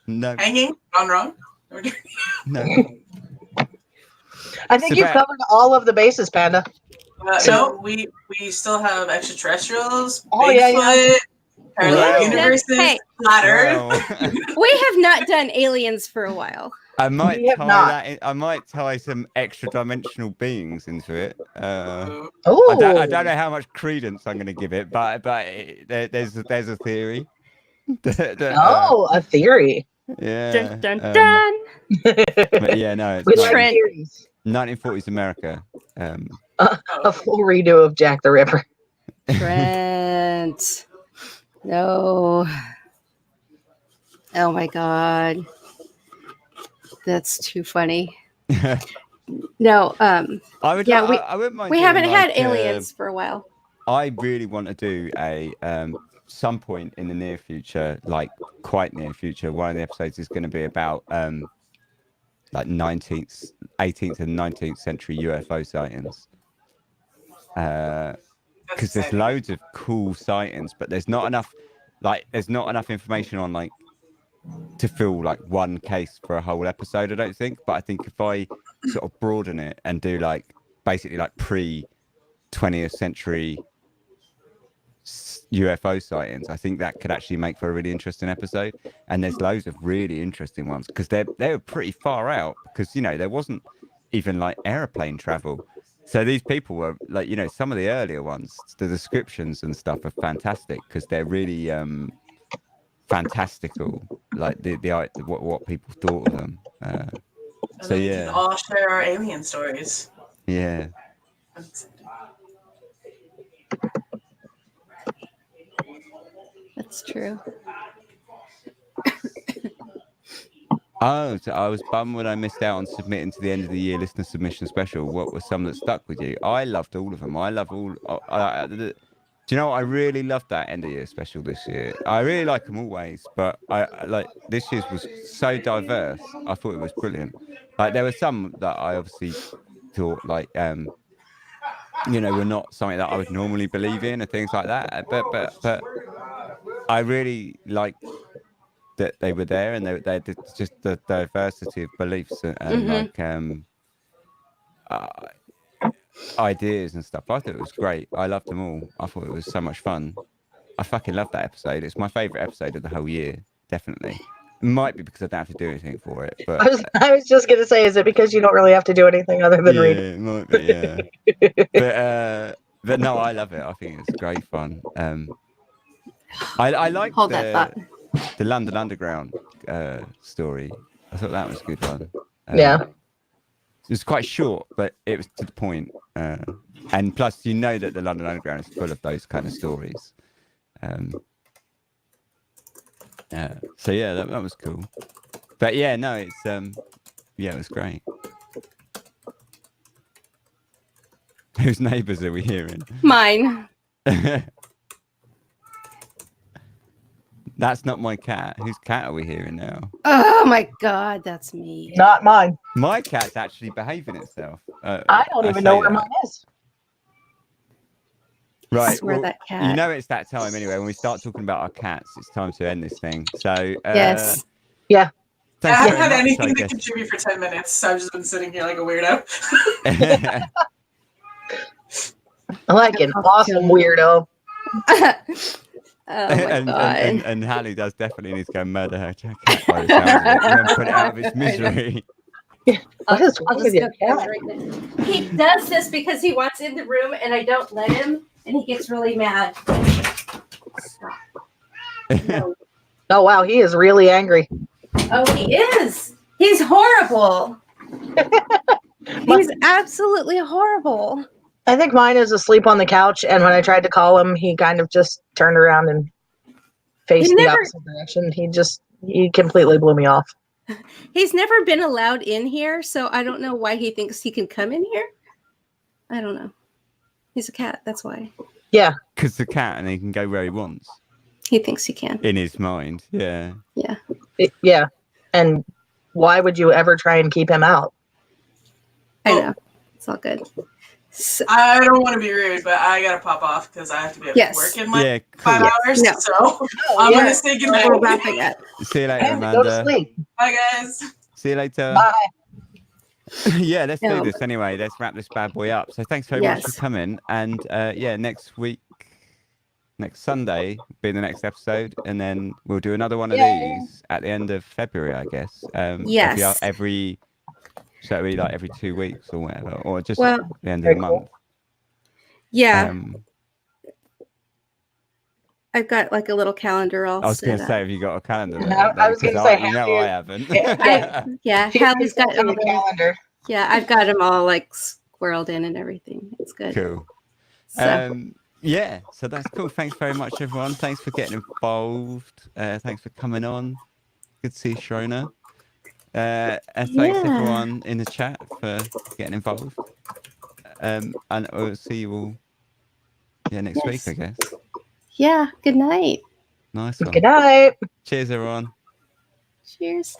No, Hanging? Gone wrong? no. I think It's you've about- covered all of the bases, Panda. No, we still have extraterrestrials, Oh, Bigfoot, yeah, parallel Well- universes, Hey. flat Earth. Well, We have not done aliens for a while. I might We have tie not. that. I might tie some extra dimensional beings into it. Ooh. Oh, I don't know how much credence I'm going to give it, but there's a theory. Oh, a theory. Yeah. Dun, dun, dun. But yeah, no, it's We not. like Trent. theories. 1940s America. A full redo of Jack the Ripper. Trent. No. Oh my god. That's too funny. No, I would. Yeah, I wouldn't mind. we doing, haven't had like, aliens for a while. I really want to do a some point in the near future, like quite near future. One of the episodes is going to be about like 19th, 18th, and 19th century UFO sightings. Because there's loads of cool sightings, but there's not enough. Like, there's not enough information on like to fill like one case for a whole episode. I don't think, but I think if I sort of broaden it and do like basically like pre 20th century UFO sightings, I think that could actually make for a really interesting episode. And there's loads of really interesting ones because they were pretty far out because, you know, there wasn't even like airplane travel. So these people were like, you know, some of the earlier ones, the descriptions and stuff are fantastic because they're really fantastical, like the what people thought of them. And So then we yeah. can all share our alien stories. Yeah. That's true. Oh, so I was bummed when I missed out on submitting to the end of the year listener submission special. What were some that stuck with you? I loved all of them. I love all. Do you know what? I really loved that end of year special this year. I really like them always, but I like this year's was so diverse. I thought it was brilliant. Like there were some that I obviously thought like you know, were not something that I would normally believe in and things like that. But I really like that they were there and they just the diversity of beliefs and like ideas and stuff. I thought it was great. I loved them all. I thought it was so much fun. I fucking loved that episode. It's my favorite episode of the whole year, definitely. It might be because I don't have to do anything for it, but I was just gonna say, is it because you don't really have to do anything other than read? it might be, yeah. But no, I love it. I think it's great fun. I like Hold that thought. the London Underground story. I thought that was a good one. Yeah. It was quite short, but it was to the point. And plus, you know that the London Underground is full of those kind of stories. So yeah, that was cool. But yeah, no, it's yeah, it was great. Whose neighbours are we hearing? Mine. That's not my cat. Whose cat are we hearing now? Oh my god, that's me. Not mine. My cat's actually behaving itself. I don't even say know where that. mine is. Right. Swear Well, that cat. you know it's that time anyway. When we start talking about our cats, it's time to end this thing. So Yes. Yeah. I thanks haven't very had much, anything I to guess. contribute for 10 minutes, so I've just been sitting here like a weirdo. Like an awesome weirdo. Oh my god. and Hallie does definitely need to go murder her cat by the sounds of it and put it out of its misery. What is wrong with your go cat? right now. He does this because he wants in the room and I don't let him, and he gets really mad. Stop. No. Oh wow, he is really angry. Oh, he is. He's horrible. He's absolutely horrible. I think mine is asleep on the couch, and when I tried to call him, he kind of just turned around and faced He the never- opposite direction. He completely blew me off. He's never been allowed in here, so I don't know why he thinks he can come in here. I don't know. He's a cat, that's why. Yeah. Because the cat, and he can go where he wants He thinks he can. in his mind. Yeah. Yeah. And why would you ever try and keep him out? I know. It's all good. So, I don't want to be rude, but I gotta pop off because I have to be at Yes. work in like Yeah, 5 cool. hours. No. So Oh, I'm yeah. gonna say goodnight. we're wrapping up. See you later, Yeah, go to Amanda. sleep. Bye, guys. See you later. Bye. Yeah, let's do No. this anyway. Let's wrap this bad boy up. So thanks very much for Yes. coming. And yeah, next week, next Sunday, will be the next episode, and then we'll do another one of Yay. these at the end of February, I guess. Yes. Every so it'll be like every 2 weeks or whatever, or just Well, the end of Very the cool. month. yeah, Um, I've got like a little calendar all I was set going to up. say, have you got a calendar No, there? I was Because gonna say, you know have I haven't. Yeah, She Hallie's got sent me all a the, calendar. yeah, I've got them all like squirreled in and everything. It's good. Cool. So Yeah, so that's cool. Thanks very much, everyone. Thanks for getting involved. Thanks for coming on. Good to see Shrona. Thanks Yeah. everyone in the chat for getting involved. And I'll see you all next week, Yes. I guess. yeah, good night. Nice one. Good night. Cheers, everyone. Cheers.